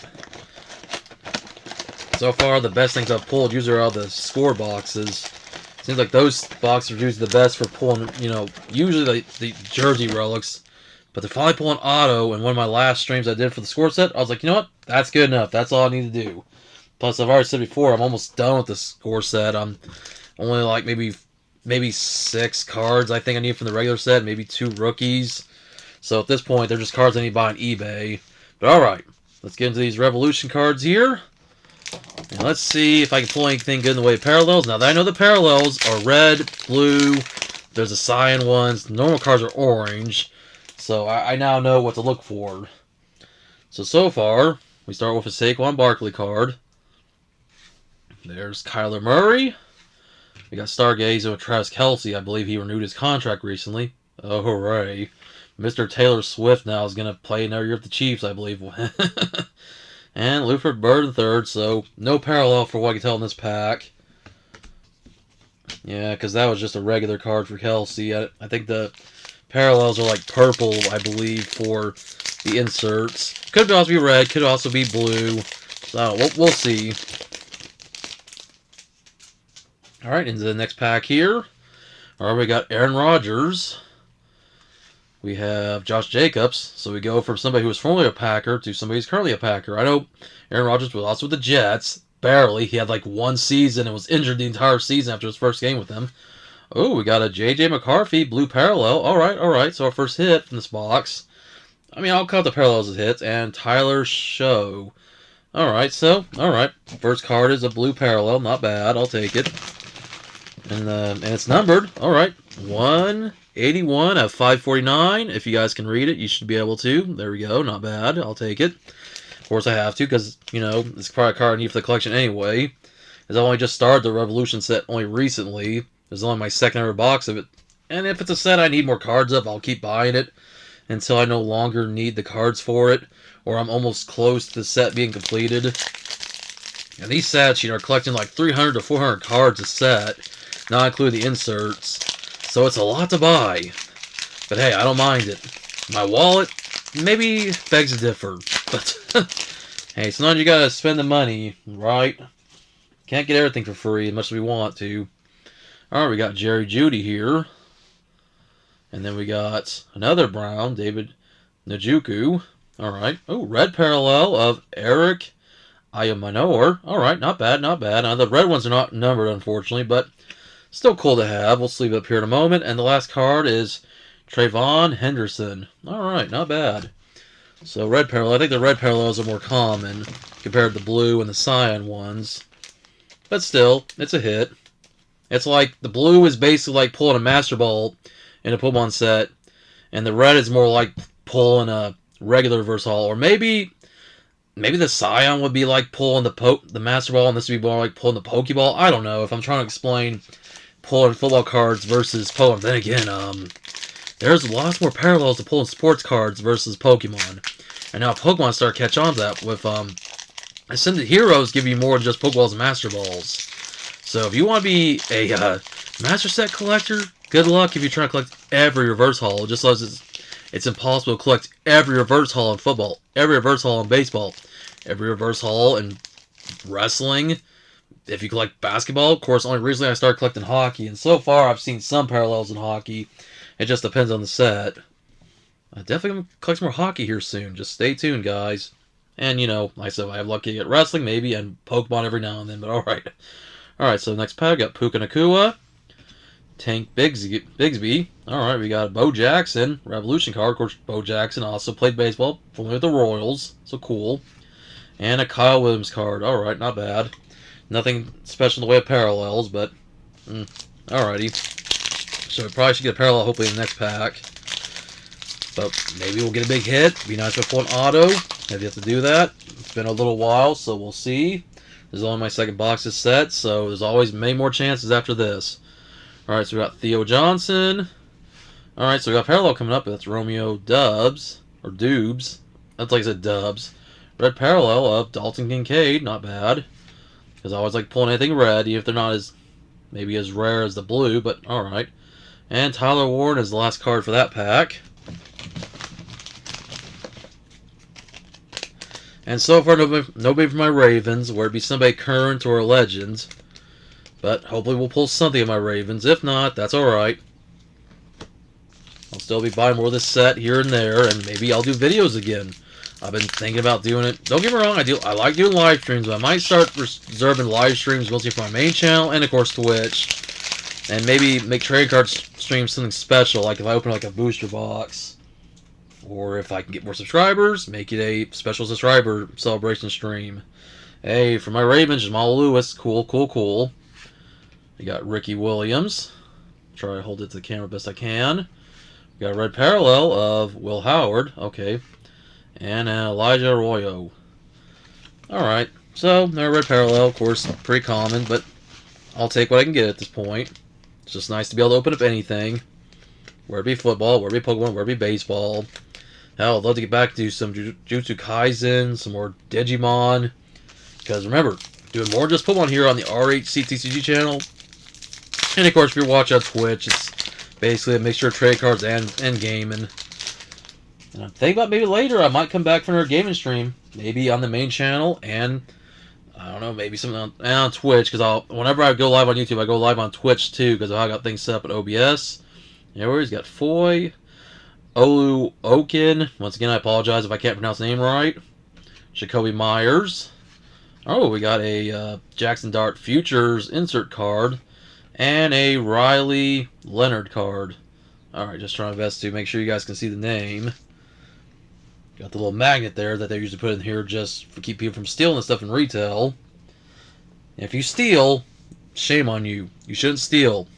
So far, the best things I've pulled usually are the score boxes. Seems like those boxes are usually the best for pulling, usually the jersey relics. But to finally pull an auto in one of my last streams I did for the score set, I was like, you know what? That's good enough. That's all I need to do. Plus, I've already said before, I'm almost done with the score set. I'm only like maybe 6 cards I think I need from the regular set, maybe 2 rookies. So at this point, they're just cards I need to buy on eBay. But alright, let's get into these Revolution cards here. And let's see if I can pull anything good in the way of parallels. Now that I know the parallels are red, blue, there's the cyan ones, the normal cards are orange. So I now know what to look for. So far, we start with a Saquon Barkley card. There's Kyler Murray. We got Stargazer with Travis Kelce. I believe he renewed his contract recently. Oh, hooray. Mr. Taylor Swift now is going to play another year with the Chiefs, I believe. And Luther Bird III, so no parallel for what I can tell in this pack. Yeah, because that was just a regular card for Kelsey. I think the parallels are like purple, I believe, for the inserts. Could also be red, could also be blue. So we'll see. All right, into the next pack here. All right, we got Aaron Rodgers. We have Josh Jacobs. So we go from somebody who was formerly a Packer to somebody who's currently a Packer. I know Aaron Rodgers was also with the Jets. Barely. He had like one season and was injured the entire season after his first game with them. Oh, we got a J.J. McCarthy blue parallel. All right. So our first hit from this box. I mean, I'll count the parallels as hits. And Tyler Show. All right. First card is a blue parallel. Not bad. I'll take it. And it's numbered. All right. 181 of 549. If you guys can read it, you should be able to. There we go. Not bad. I'll take it. Of course, I have to because, you know, it's probably a card I need for the collection anyway. As I only just started the Revolution set only recently. There's only my second ever box of it. And if it's a set I need more cards of, I'll keep buying it until I no longer need the cards for it, or I'm almost close to the set being completed. And these sets, you know, are collecting like 300 to 400 cards a set, not including the inserts. So it's a lot to buy. But hey, I don't mind it. My wallet maybe begs to differ. But hey, sometimes you gotta spend the money, right? Can't get everything for free as much as we want to. Alright, we got Jerry Jeudy here. And then we got another Brown, David Njoku. Alright. Oh, red parallel of Eric Ayamanor. Alright, not bad. Now, the red ones are not numbered, unfortunately, but still cool to have. We'll sleeve it up here in a moment. And the last card is Trayvon Henderson. Alright, not bad. So, red parallel. I think the red parallels are more common compared to the blue and the cyan ones. But still, it's a hit. It's like the blue is basically like pulling a Master Ball in a Pokemon set, and the red is more like pulling a regular reverse holo. Or maybe the Scion would be like pulling the Master Ball, and this would be more like pulling the Pokeball. I don't know if I'm trying to explain pulling football cards versus Pokemon. Then again, there's lots more parallels to pulling sports cards versus Pokemon. And now Pokemon start to catch on to that with Ascended Heroes give you more than just Pokeballs and Master Balls. So if you want to be a Master Set collector, good luck if you're trying to collect every reverse holo. Just as it's impossible to collect every reverse holo in football, every reverse holo in baseball, every reverse holo in wrestling. If you collect basketball, of course, only recently I started collecting hockey. And so far, I've seen some parallels in hockey. It just depends on the set. I definitely going to collect some more hockey here soon. Just stay tuned, guys. And, you know, like I said, I have lucky to get wrestling, maybe, and Pokemon every now and then. But alright. Alright, so next pack, we got Puka Nakua, Tank Bigsby. Alright, we got Bo Jackson, Revolution card. Of course, Bo Jackson also played baseball, formerly with the Royals, so cool. And a Kyle Williams card. Alright, not bad. Nothing special in the way of parallels, but alrighty. So we probably should get a parallel, hopefully, in the next pack. But maybe we'll get a big hit. Be nice if I pull an auto. Have yet to do that. It's been a little while, so we'll see. This is only my second box is set, so there's always many more chances after this. Alright, so we got Theo Johnson. Alright, so we got parallel coming up. That's Romeo Dubs. Or Dubes. That's like I said, Dubs. Red parallel of Dalton Kincaid. Not bad. Because I always like pulling anything red, even if they're not as maybe as rare as the blue, but alright. And Tyler Ward is the last card for that pack. And so far, nobody from my Ravens, where it be somebody current or a legend. But hopefully we'll pull something of my Ravens. If not, that's alright. I'll still be buying more of this set here and there, and maybe I'll do videos again. I've been thinking about doing it. Don't get me wrong, I like doing live streams, but I might start reserving live streams mostly for my main channel and, of course, Twitch. And maybe make trading card streams something special, like if I open like a booster box. Or if I can get more subscribers, make it a special subscriber celebration stream. Hey, for my Ravens, Jamal Lewis. Cool. We got Ricky Williams. Try to hold it to the camera best I can. We got a red parallel of Will Howard. Okay. And Elijah Arroyo. Alright. So, no red parallel. Of course, pretty common, but I'll take what I can get at this point. It's just nice to be able to open up anything. Whether it be football, whether it be Pokemon, whether it be baseball. Hell, I'd love to get back to some Jujutsu Kaisen, some more Digimon. Because remember, doing more than just Pokemon here on the RH CTCG channel. And of course, if you're watching on Twitch, it's basically a mixture of trade cards and gaming. And I'm thinking about maybe later I might come back for another gaming stream, maybe on the main channel, and I don't know, maybe something on Twitch, because whenever I go live on YouTube, I go live on Twitch too, because I got things set up at OBS. He's got Foy, Olu Okin. Once again, I apologize if I can't pronounce the name right. Jacoby Myers. Oh, we got a Jackson Dart Futures insert card, and a Riley Leonard card. Alright, just trying my best to make sure you guys can see the name. Got the little magnet there that they usually put in here just to keep people from stealing stuff in retail. If you steal, shame on you. You shouldn't steal.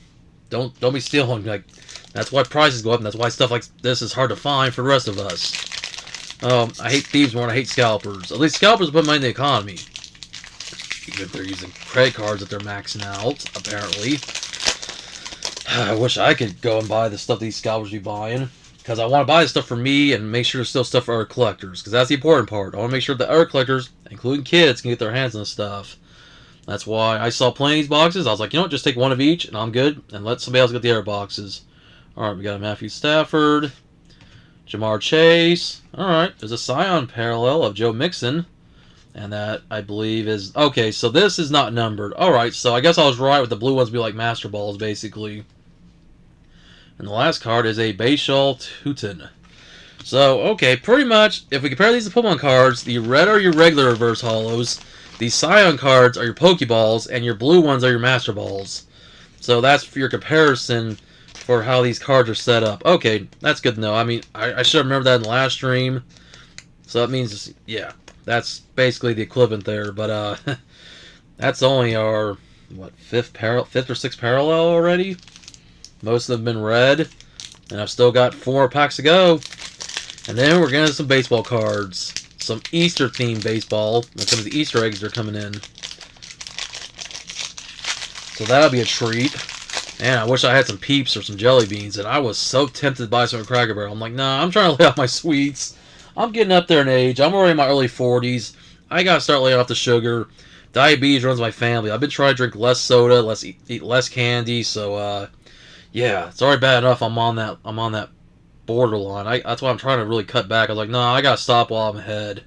Don't be stealing. Like, that's why prices go up, and that's why stuff like this is hard to find for the rest of us. I hate thieves more than I hate scalpers. At least scalpers put money in the economy. Even if they're using credit cards that they're maxing out, apparently. I wish I could go and buy the stuff these scalpers be buying. Because I want to buy the stuff for me and make sure there's still stuff for other collectors. Because that's the important part. I want to make sure that other collectors, including kids, can get their hands on this stuff. That's why I saw plenty of these boxes. I was like, you know what, just take one of each and I'm good. And let somebody else get the other boxes. Alright, we got a Matthew Stafford. Jamar Chase. Alright, there's a Scion parallel of Joe Mixon. And that, I believe, is... Okay, so this is not numbered. Alright, so I guess I was right with the blue ones be like Master Balls, basically. And the last card is a Bayshall Teuton. So, okay, pretty much, if we compare these to Pokemon cards, the red are your regular reverse holos, the Scion cards are your Pokeballs, and your blue ones are your Master Balls. So that's for your comparison for how these cards are set up. Okay, that's good to know. I mean, I should have remembered that in the last stream. So that means, yeah, that's basically the equivalent there. But that's only our, what, fifth or sixth parallel already? Most of them have been red, and I've still got 4 packs to go. And then we're getting some baseball cards. Some Easter-themed baseball. And some of the Easter eggs are coming in. So that'll be a treat. And I wish I had some Peeps or some Jelly Beans, and I was so tempted to buy some Cracker Barrel. I'm like, nah, I'm trying to lay off my sweets. I'm getting up there in age. I'm already in my early 40s. I gotta start laying off the sugar. Diabetes runs my family. I've been trying to drink less soda, eat less candy, so, yeah, it's already bad enough I'm on that borderline. That's why I'm trying to really cut back. I was like, no, I gotta stop while I'm ahead.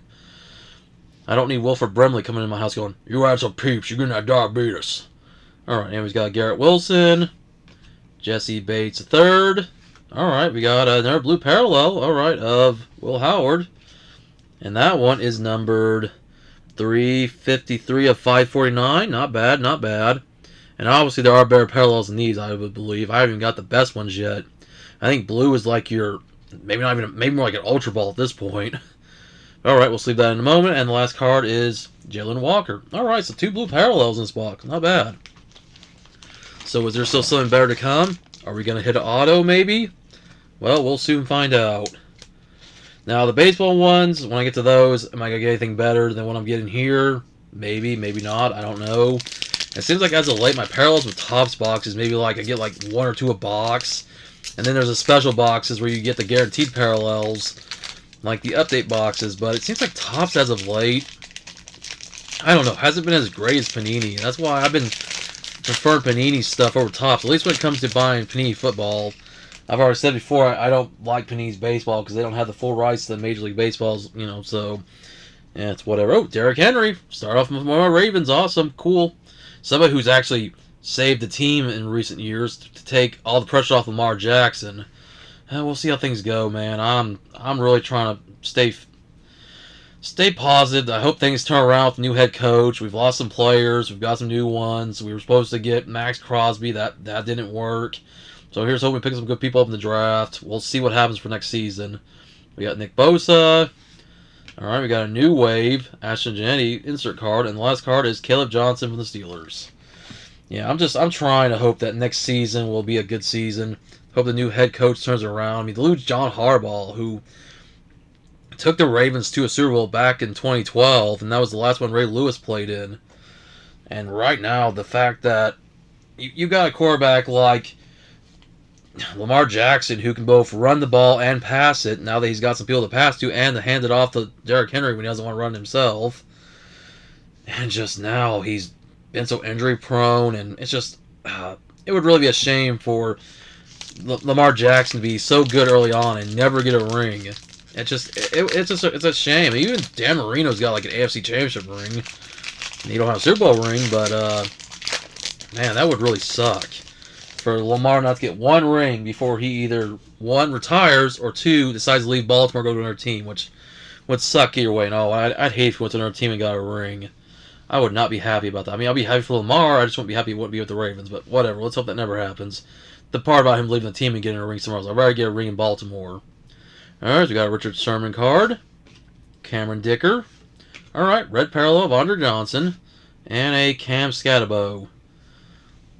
I don't need Wilford Brimley coming in my house going, you had some Peeps, you're gonna have diabetes. Alright, and we've got Garrett Wilson, Jesse Bates III. Alright, we got another blue parallel, alright, of Will Howard. And that one is numbered 353 of 549. Not bad, not bad. And obviously there are better parallels than these, I would believe. I haven't even got the best ones yet. I think blue is like your, maybe more like an Ultra Ball at this point. Alright, we'll leave that in a moment. And the last card is Jalen Walker. Alright, so 2 blue parallels in this box. Not bad. So is there still something better to come? Are we going to hit an auto, maybe? Well, we'll soon find out. Now, the baseball ones, when I get to those, am I going to get anything better than what I'm getting here? Maybe, maybe not. I don't know. It seems like as of late, my parallels with Topps boxes, maybe like I get like 1 or 2 a box. And then there's the special boxes where you get the guaranteed parallels, like the update boxes. But it seems like Topps as of late, I don't know, hasn't been as great as Panini. That's why I've been preferring Panini stuff over Topps, at least when it comes to buying Panini football. I've already said before, I don't like Panini's baseball because they don't have the full rights to the Major League Baseballs, you know, so yeah, it's whatever. Oh, Derrick Henry. Start off with one of my Ravens. Awesome. Cool. Somebody who's actually saved the team in recent years to take all the pressure off Lamar Jackson. We'll see how things go, man. I'm really trying to stay positive. I hope things turn around with the new head coach. We've lost some players. We've got some new ones. We were supposed to get Max Crosby. That didn't work. So here's hoping we pick some good people up in the draft. We'll see what happens for next season. We got Nick Bosa. Alright, we got a new wave. Ashton Jannetty insert card. And the last card is Caleb Johnson from the Steelers. Yeah, I'm trying to hope that next season will be a good season. Hope the new head coach turns around. I mean, the lose John Harbaugh, who took the Ravens to a Super Bowl back in 2012, and that was the last one Ray Lewis played in. And right now, the fact that you got a quarterback like Lamar Jackson who can both run the ball and pass it, now that he's got some people to pass to, and to hand it off to Derrick Henry when he doesn't want to run himself. And just now, he's been so injury prone, and it's just it would really be a shame for Lamar Jackson to be so good early on and never get a ring. It's a shame. Even Dan Marino's got like an AFC Championship ring. He don't have a Super Bowl ring, but man, that would really suck for Lamar not to get one ring before he either one retires or two decides to leave Baltimore and go to another team, which would suck either way. No, I'd hate if he went to another team and got a ring. I would not be happy about that. I mean, I'll be happy for Lamar. I just wouldn't be happy he wouldn't be with the Ravens. But whatever. Let's hope that never happens. The part about him leaving the team and getting a ring somewhere else, I'd rather get a ring in Baltimore. All right, so we got a Richard Sherman card, Cameron Dicker. All right, red parallel of Andre Johnson, and a Cam Scatterbo.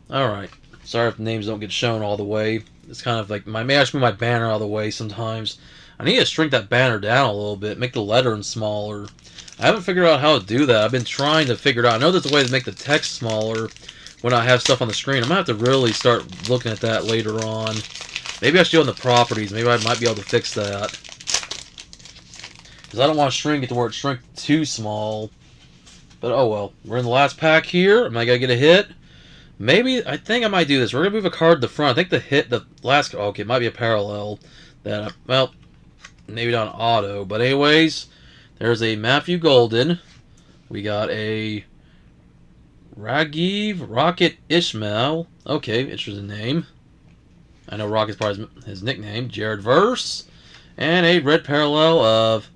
All right. Sorry if the names don't get shown all the way. It's kind of like maybe I should move my banner out of the way sometimes. I need to shrink that banner down a little bit, make the lettering smaller. I haven't figured out how to do that. I've been trying to figure it out. I know there's a way to make the text smaller when I have stuff on the screen. I'm going to have to really start looking at that later on. Maybe I should go in the properties. Maybe I might be able to fix that. Because I don't want to shrink it to where it shrink too small. But oh well. We're in the last pack here. Am I going to get a hit? Maybe, I think I might do this. We're going to move a card to the front. I think the last, okay, it might be a parallel. That, well, maybe not an auto. But anyways, there's a Matthew Golden. We got a Ragiv Rocket Ishmael. Okay, interesting name. I know Rocket's probably his nickname. Jared Verse. And a red parallel of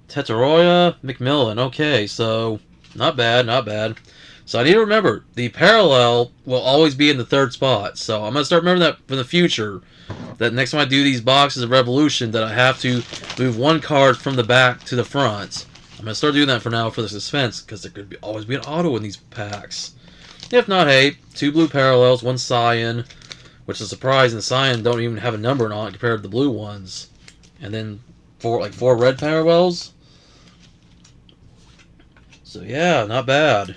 Tetaroya McMillan. Okay, so not bad, not bad. So I need to remember, the parallel will always be in the third spot. So I'm going to start remembering that for the future. That next time I do these boxes of Revolution, that I have to move one card from the back to the front. I'm going to start doing that for now for the suspense, because there could always be an auto in these packs. If not, hey, 2 blue parallels, 1 cyan, which is a surprise, and the cyan don't even have a number on it compared to the blue ones. And then 4 red parallels. So yeah, not bad.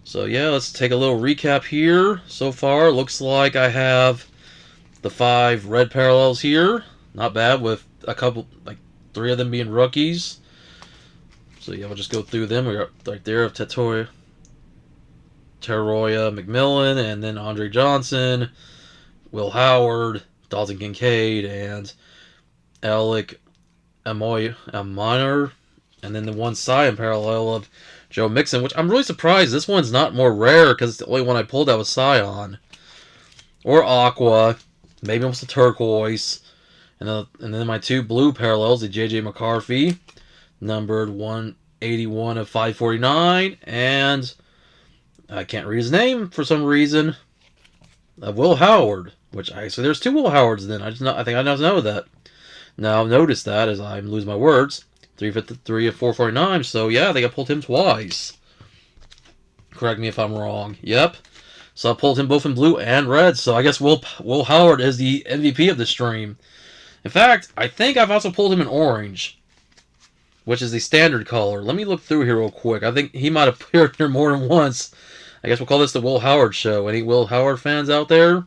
So yeah, let's take a little recap here. So far, looks like I have the 5 red parallels here. Not bad, with a couple, like 3 of them being rookies. So yeah, we'll just go through them. We got right there of Tetaroya McMillan, and then Andre Johnson, Will Howard, Dalton Kincaid, and Alec Aminer, and then the 1 cyan parallel of Joe Mixon, which I'm really surprised this one's not more rare, because it's the only one I pulled out was cyan. Or aqua, maybe almost a turquoise. And then my 2 blue parallels, the J.J. McCarthy, numbered 181 of 549, and I can't read his name for some reason, of Will Howard, so there's 2 Will Howards then. I think I just know that. Now notice that as I'm losing my words. 353 of 449, so yeah, I think I pulled him twice. Correct me if I'm wrong. Yep. So I pulled him both in blue and red, so I guess Will Howard is the MVP of the stream. In fact, I think I've also pulled him in orange, which is the standard color. Let me look through here real quick. I think he might have appeared here more than once. I guess we'll call this the Will Howard show. Any Will Howard fans out there?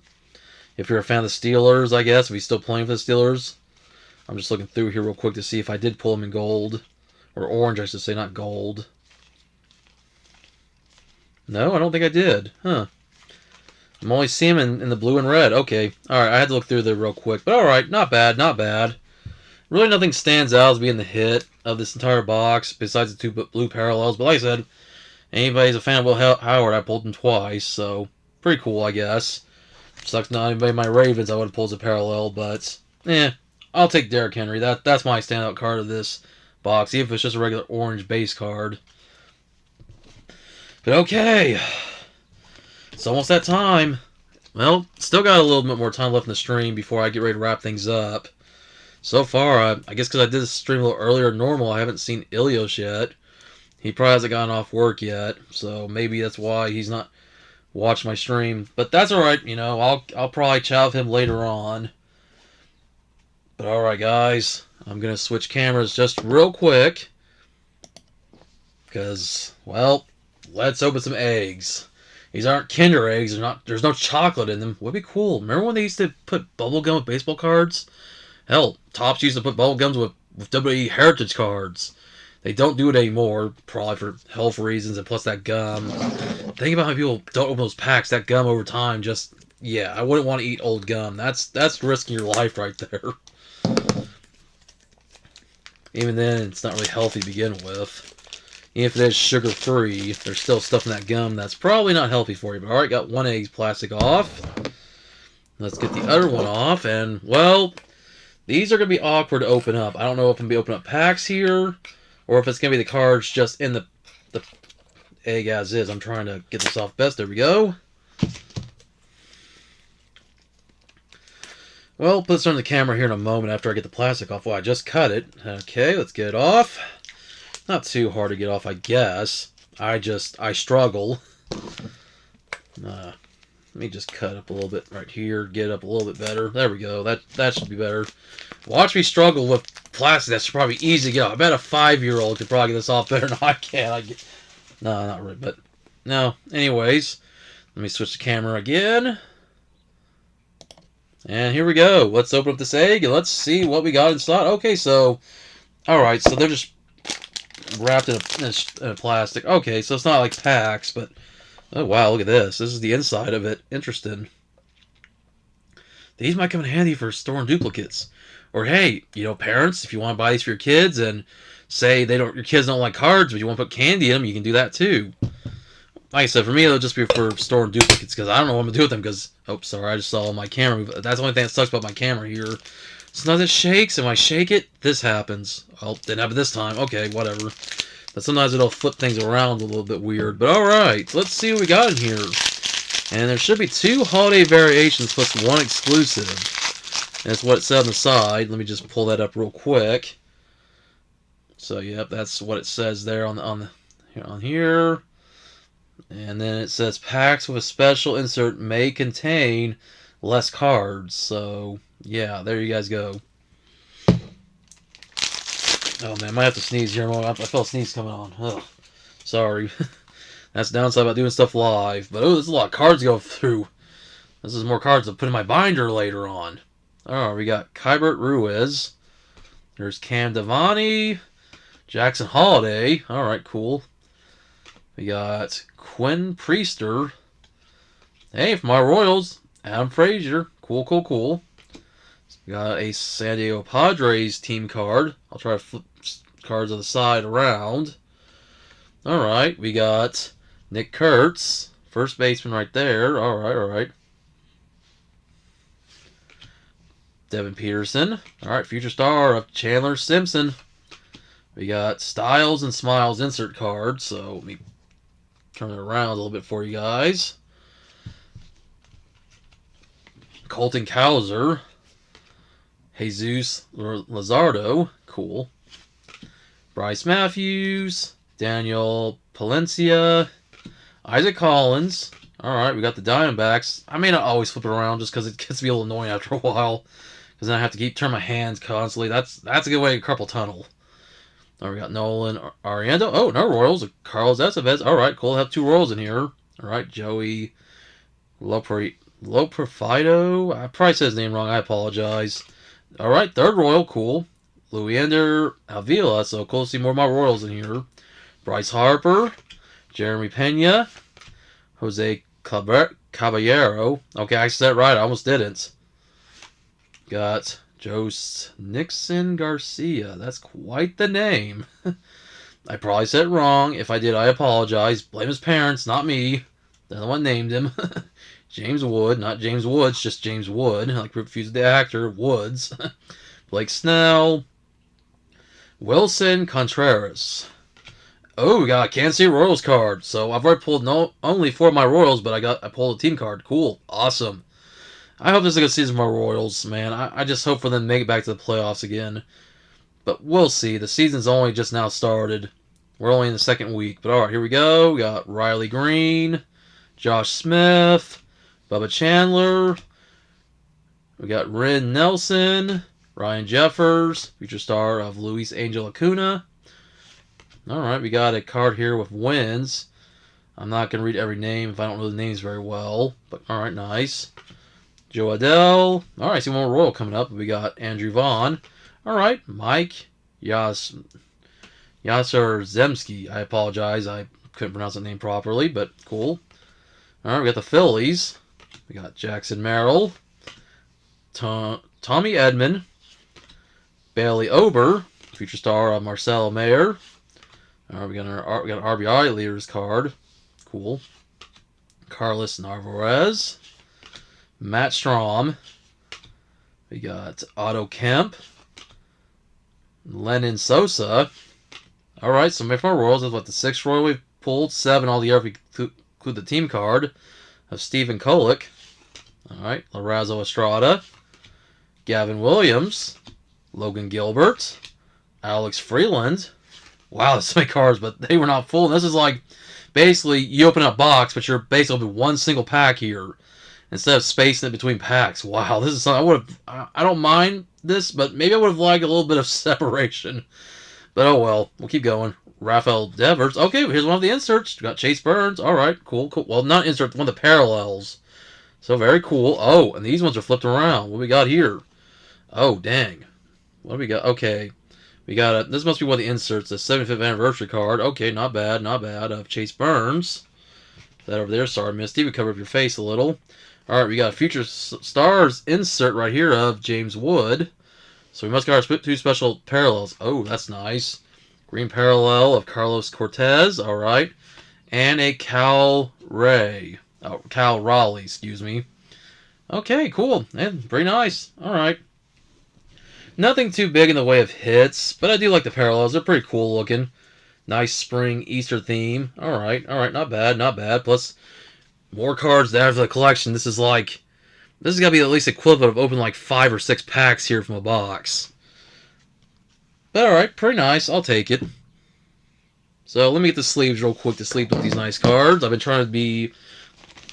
If you're a fan of the Steelers, I guess, if he's still playing for the Steelers. I'm just looking through here real quick to see if I did pull him in gold. Or orange, I should say, not gold. No, I don't think I did. Huh. I'm only seeing him in the blue and red. Okay. Alright, I had to look through there real quick. But alright, not bad, not bad. Really nothing stands out as being the hit of this entire box, besides the 2 blue parallels. But like I said, anybody's a fan of Will Howard, I pulled him twice. So, pretty cool, I guess. Sucks not anybody in my Ravens I would have pulled a parallel, but I'll take Derrick Henry. That's my standout card of this box, even if it's just a regular orange base card. But okay, it's almost that time. Well, still got a little bit more time left in the stream before I get ready to wrap things up. So far, I guess because I did this stream a little earlier than normal, I haven't seen Ilios yet. He probably hasn't gotten off work yet, so maybe that's why he's not watched my stream. But that's alright, you know, I'll probably chat with him later on. But alright guys, I'm going to switch cameras just real quick. Because, well, let's open some eggs. These aren't Kinder eggs, there's no chocolate in them. Would be cool. Remember when they used to put bubblegum with baseball cards? Hell, Topps used to put bubblegums with WWE Heritage cards. They don't do it anymore, probably for health reasons, and plus that gum think about how people don't open those packs. That gum over time just, yeah, I wouldn't want to eat old gum. That's risking your life right there. Even then, it's not really healthy to begin with. Even if it is sugar-free, there's still stuff in that gum that's probably not healthy for you. But alright, got one egg's plastic off. Let's get the other one off. And, well, these are going to be awkward to open up. I don't know if I'm going to be opening up packs here, or if it's going to be the cards just in the egg as is. I'm trying to get this off best. There we go. Well, put this on the camera here in a moment after I get the plastic off. Well, I just cut it. Okay, let's get it off. Not too hard to get off, I guess. I struggle. Let me just cut up a little bit right here. Get it up a little bit better. There we go. That should be better. Watch me struggle with plastic. That's probably easy to get off. I bet a 5-year-old could probably get this off better than I can. No, not really, but no. Anyways, let me switch the camera again. And here we go. Let's open up this egg and let's see what we got inside. Okay, so, alright, so they're just wrapped in a plastic. Okay, so it's not like packs, but, oh wow, look at this. This is the inside of it. Interesting. These might come in handy for storing duplicates. Or hey, you know, parents, if you want to buy these for your kids and say your kids don't like cards, but you want to put candy in them, you can do that too. Like I said, for me, it'll just be for storing duplicates, because I don't know what I'm going to do with them, because, oh, sorry, I just saw my camera move. That's the only thing that sucks about my camera here. So now this shakes, and when I shake it, this happens. Oh, didn't happen this time. Okay, whatever. But sometimes it'll flip things around a little bit weird. But alright, let's see what we got in here. And there should be 2 holiday variations plus 1 exclusive. And that's what it said on the side. Let me just pull that up real quick. So, yep, that's what it says there on here. And then it says packs with a special insert may contain less cards. So, yeah, there you guys go. Oh, man, I might have to sneeze here. I felt a sneeze coming on. Ugh. Sorry. That's the downside about doing stuff live. But, oh, there's a lot of cards to go through. This is more cards to put in my binder later on. Alright, we got Kybert Ruiz. There's Cam Devani. Jackson Holiday. Alright, cool. We got Quinn Priester. Hey, for my Royals, Adam Frazier. Cool, cool, cool. We got a San Diego Padres team card. I'll try to flip cards on the side around. Alright, we got Nick Kurtz. First baseman right there. Alright, alright. Devin Peterson. Alright, future star of Chandler Simpson. We got Styles and Smiles insert card. So, let me turn it around a little bit for you guys. Colton Cowser. Jesus Lazardo. Cool. Bryce Matthews. Daniel Palencia. Isaac Collins. Alright, we got the Diamondbacks. I may not always flip it around just because it gets to be a little annoying after a while. Because then I have to turn my hands constantly. That's a good way to carpal tunnel. Alright, we got Nolan Ariando. Oh, no Royals. Carlos Estevez. Alright, cool. I have 2 Royals in here. Alright, Joey Loprofido. I probably said his name wrong. I apologize. Alright, 3rd Royal. Cool. Luander Avila. So cool to see more of my Royals in here. Bryce Harper. Jeremy Pena. Jose Caballero. Okay, I said it right. I almost didn't. Got Jose Nixon Garcia. That's quite the name. I probably said it wrong. If I did, I apologize. Blame his parents, not me. They're the one named him. James Wood, not James Woods, just James Wood. Like refused the actor Woods. Blake Snell. Wilson Contreras. Oh, we got a Kansas City Royals card. So I've already pulled only 4 of my Royals, but I pulled a team card. Cool. Awesome. I hope this is a good season for my Royals, man. I just hope for them to make it back to the playoffs again. But we'll see. The season's only just now started. We're only in the 2nd week. But alright, here we go. We got Riley Green, Josh Smith, Bubba Chandler. We got Ren Nelson, Ryan Jeffers, future star of Luis Angel Acuna. Alright, we got a card here with wins. I'm not going to read every name if I don't know the names very well. But alright, nice. Joe Adele. Alright, see one more Royal coming up. We got Andrew Vaughn. Alright, Mike Yasser Zemski. I apologize. I couldn't pronounce the name properly, but cool. All right, we got the Phillies. We got Jackson Merrill, Tommy Edman, Bailey Ober, future star of Marcelo Mayer. All right, we got an RBI leaders card. Cool. Carlos Narvaez, Matt Strom. We got Otto Kemp, Lennon Sosa. All right, so from our Royals is what the 6th Royal we've pulled, 7 all year if we include the team card of Stephen Kolek. All right, Lorenzo Estrada, Gavin Williams, Logan Gilbert, Alex Freeland. Wow, that's so many cards, but they were not full. And this is like basically you open a box, but you're basically one single pack here instead of spacing it between packs. Wow, this is something I don't mind this, but maybe I would have liked a little bit of separation. But oh well, we'll keep going. Rafael Devers. Okay, here's one of the inserts. We got Chase Burns. All right, cool. Well, not insert, one of the parallels. So very cool. Oh, and these ones are flipped around. What we got here? Oh, dang. What do we got? Okay. We got this must be one of the inserts, the 75th anniversary card. Okay, not bad, of Chase Burns. That over there. Sorry, Misty. We cover up your face a little. All right, we got a Future Stars insert right here of James Wood. So we must got our 2 special parallels. Oh, that's nice. Green parallel of Carlos Cortez. All right. And a Cal Raleigh, excuse me. Okay, cool. And pretty nice. All right. Nothing too big in the way of hits, but I do like the parallels. They're pretty cool looking. Nice spring Easter theme. All right. Not bad. Plus, more cards to add to the collection. This is got to be at least equivalent of opening like 5 or 6 packs here from a box. But alright, pretty nice. I'll take it. So let me get the sleeves real quick to sleeve with these nice cards. I've been trying to be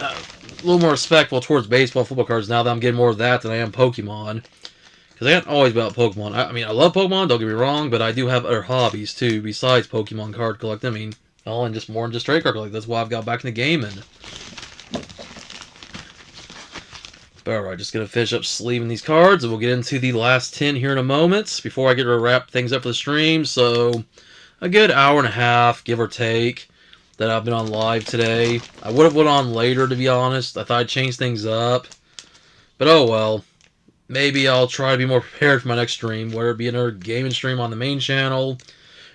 a little more respectful towards baseball and football cards now that I'm getting more of that than I am Pokemon. Because I haven't always been about Pokemon. I mean, I love Pokemon, don't get me wrong, but I do have other hobbies too besides Pokemon card collecting. I mean, more than just trade card collecting. That's why I've got back into gaming. But alright, just going to finish up sleeving these cards, and we'll get into the last 10 here in a moment before I get to wrap things up for the stream. So, a good hour and a half, give or take, that I've been on live today. I would have went on later, to be honest. I thought I'd change things up. But oh well. Maybe I'll try to be more prepared for my next stream, whether it be another gaming stream on the main channel,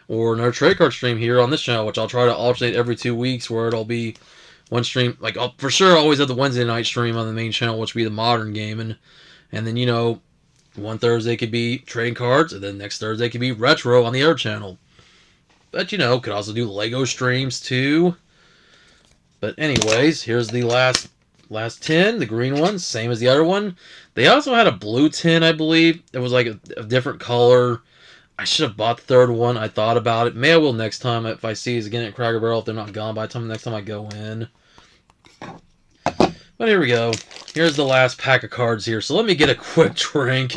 or another trade card stream here on this channel, which I'll try to alternate every 2 weeks, where it'll be one stream, like I'll for sure always have the Wednesday night stream on the main channel, which would be the modern gaming. And then, one Thursday could be trading cards, and then next Thursday could be retro on the other channel. But, could also do Lego streams too. But anyways, here's the last 10, the green one, same as the other one. They also had a blue tin, I believe. It was like a different color. I should have bought the 3rd one. I thought about it. Maybe I will next time if I see these again at Cracker Barrel, if they're not gone by the time next time I go in. But here we go. Here's the last pack of cards here. So let me get a quick drink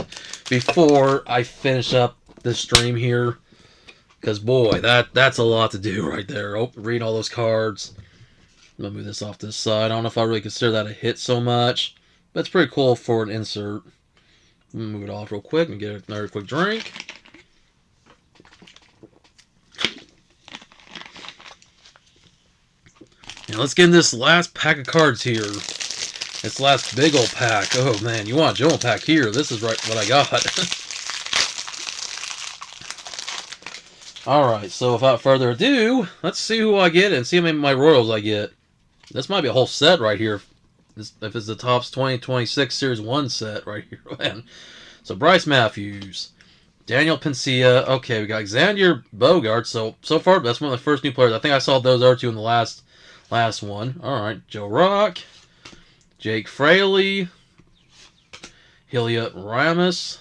before I finish up the stream here. Because, boy, that's a lot to do right there. Oh, reading all those cards. I'm going to move this off to the side. I don't know if I really consider that a hit so much. But it's pretty cool for an insert. Move it off real quick and get another quick drink. And let's get in this last pack of cards here. This last big old pack. Oh man, you want a general pack here. This is right what I got. Alright, so without further ado, let's see who I get and see how many of my Royals I get. This might be a whole set right here. If it's the Topps 2026 Series 1 set right here. Man. So Bryce Matthews, Daniel Pencia. Okay, we got Xander Bogaerts. So far, that's one of the first new players. I think I saw those other two in the last one. Alright, Joe Rock, Jake Fraley, Heliot Ramos.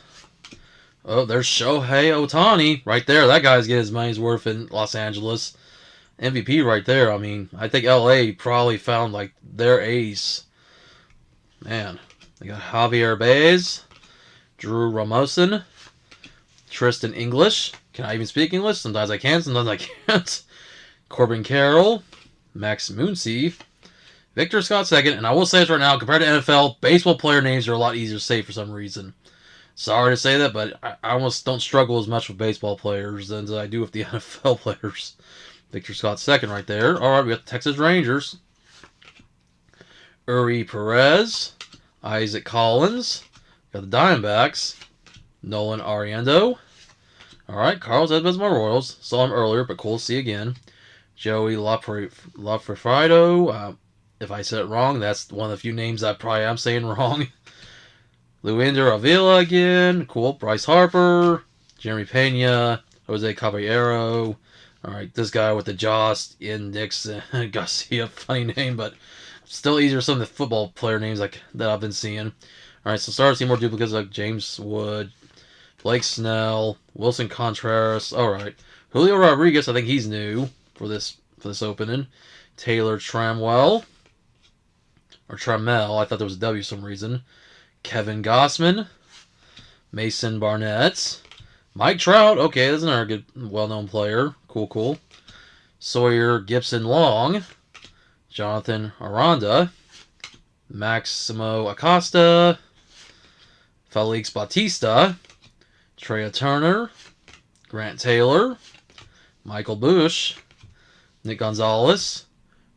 Oh, there's Shohei Ohtani right there. That guy's getting his money's worth in Los Angeles. MVP right there. I mean, I think LA probably found like their ace. Man, they got Javier Baez, Drew Ramosin, Tristan English. Can I even speak English? Sometimes I can, sometimes I can't. Corbin Carroll, Max Muncy, Victor Scott second. And I will say this right now, compared to NFL, baseball player names are a lot easier to say for some reason. Sorry to say that, but I almost don't struggle as much with baseball players as I do with the NFL players. Victor Scott second right there. All right, we got the Texas Rangers. Uri Perez, Isaac Collins. Got the Diamondbacks, Nolan Ariendo. All right, Carlos Edmonds, my Royals. Saw him earlier, but cool to see again. Joey Lafrefrido. If I said it wrong, that's one of the few names I probably am saying wrong. Luinder Avila again. Cool. Bryce Harper. Jeremy Pena. Jose Caballero. All right, this guy with the Joss Index Garcia. Funny name, but still easier some of the football player names that I've been seeing. All right, so starting to see more duplicates like James Wood, Blake Snell, Wilson Contreras. All right, Julio Rodriguez. I think he's new for this opening. Taylor Tramwell. Or Trammell. I thought there was a W for some reason. Kevin Gossman. Mason Barnett. Mike Trout. Okay, that's another good, well-known player. Cool. Sawyer Gibson Long. Jonathan Aranda. Maximo Acosta. Felix Bautista. Trea Turner. Grant Taylor. Michael Bush. Nick Gonzalez.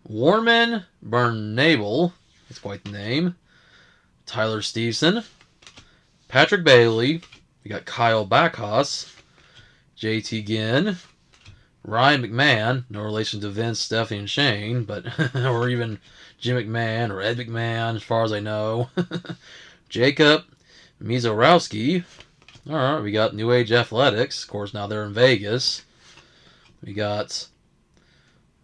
Warman Bernabel. That's quite the name. Tyler Stevenson. Patrick Bailey. We got Kyle Backhaus. JT Ginn. Ryan McMahon. No relation to Vince, Stephanie, and Shane, but or even Jim McMahon or Ed McMahon, as far as I know. Jacob Mizorowski. All right, we got New Age Athletics. Of course, now they're in Vegas. We got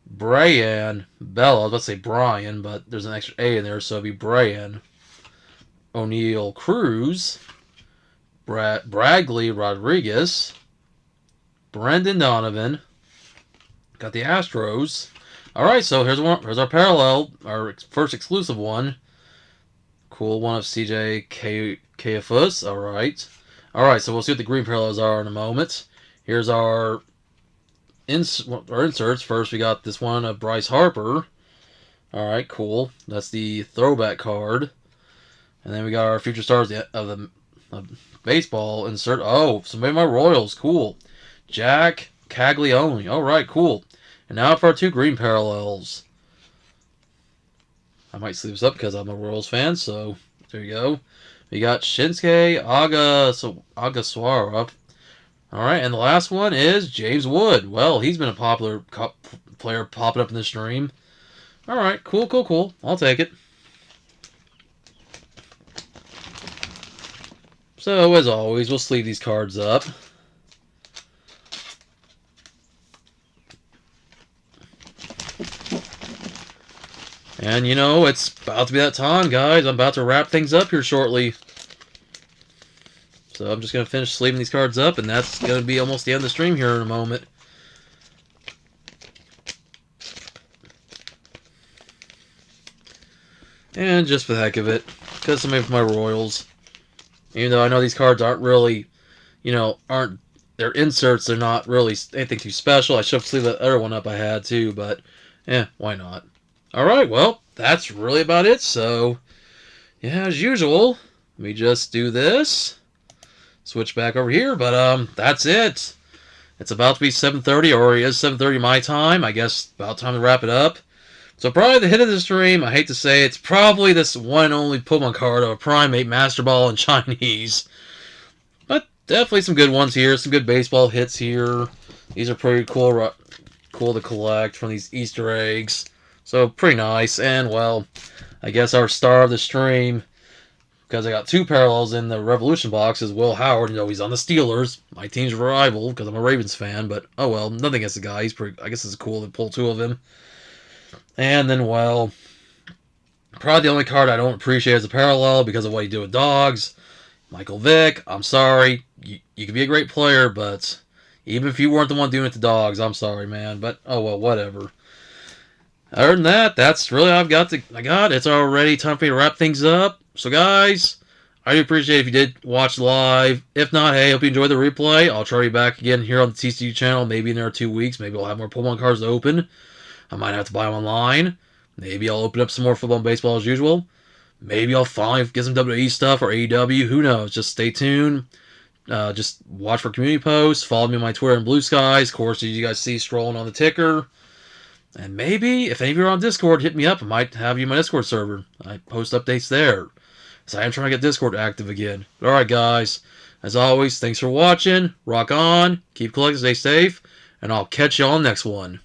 Brian Bell. I was about to say Brian, but there's an extra A in there, so it'd be Brian O'Neill Cruz. Bradley Rodriguez. Brendan Donovan. Got the Astros. All right, so here's our parallel, our first exclusive one. Cool one of CJ Caiaphas. All right, so we'll see what the green parallels are in a moment. Here's our inserts. First, we got this one of Bryce Harper. All right, cool. That's the throwback card. And then we got our future stars of baseball insert. Oh, somebody of my Royals. Cool. Jack Caglione. All right, cool. And now for our two green parallels. I might sleeve this up because I'm a Royals fan, so there you go. We got Shinsuke Agaswara. All right, and the last one is James Wood. Well, he's been a popular player popping up in the stream. All right, cool. I'll take it. So, as always, we'll sleeve these cards up. And, you know, it's about to be that time, guys. I'm about to wrap things up here shortly. So I'm just going to finish sleeving these cards up, and that's going to be almost the end of the stream here in a moment. And just for the heck of it, because I'm in for my Royals. Even though I know these cards aren't really, they're inserts, they're not really anything too special. I should have sleeved that other one up I had too, but, why not? Alright, well, that's really about it. So, yeah, as usual, let me just do this. Switch back over here, but that's it. It's about to be 7:30, or it is 7:30 my time. I guess about time to wrap it up. So probably the hit of the stream, I hate to say, it's probably this one and only Pokemon card of a Primate, Master Ball, and Chinese. But definitely some good ones here, some good baseball hits here. These are pretty cool to collect from these Easter eggs. So pretty nice, and well, I guess our star of the stream, because I got two parallels in the Revolution box, is Will Howard. He's on the Steelers, my team's rival, because I'm a Ravens fan, but oh well, nothing against the guy. I guess it's cool to pull two of him. And then, well, probably the only card I don't appreciate as a parallel because of what he did with dogs. Michael Vick, I'm sorry. You could be a great player, but even if you weren't the one doing it to dogs, I'm sorry, man. But, oh well, whatever. Other than that, that's really all I got. It's already time for me to wrap things up. So, guys, I do appreciate it if you did watch live. If not, hey, hope you enjoyed the replay. I'll try to be back again here on the TCU channel maybe in there 2 weeks. Maybe I'll have more Pokemon cards to open. I might have to buy them online. Maybe I'll open up some more football and baseball as usual. Maybe I'll finally get some WWE stuff or AEW. Who knows? Just stay tuned. Just watch for community posts. Follow me on my Twitter and Blue Skies. Of course, as you guys see strolling on the ticker. And maybe, if any of you are on Discord, hit me up. I might have you in my Discord server. I post updates there. So I am trying to get Discord active again. Alright, guys. As always, thanks for watching. Rock on. Keep collecting, stay safe. And I'll catch you on the next one.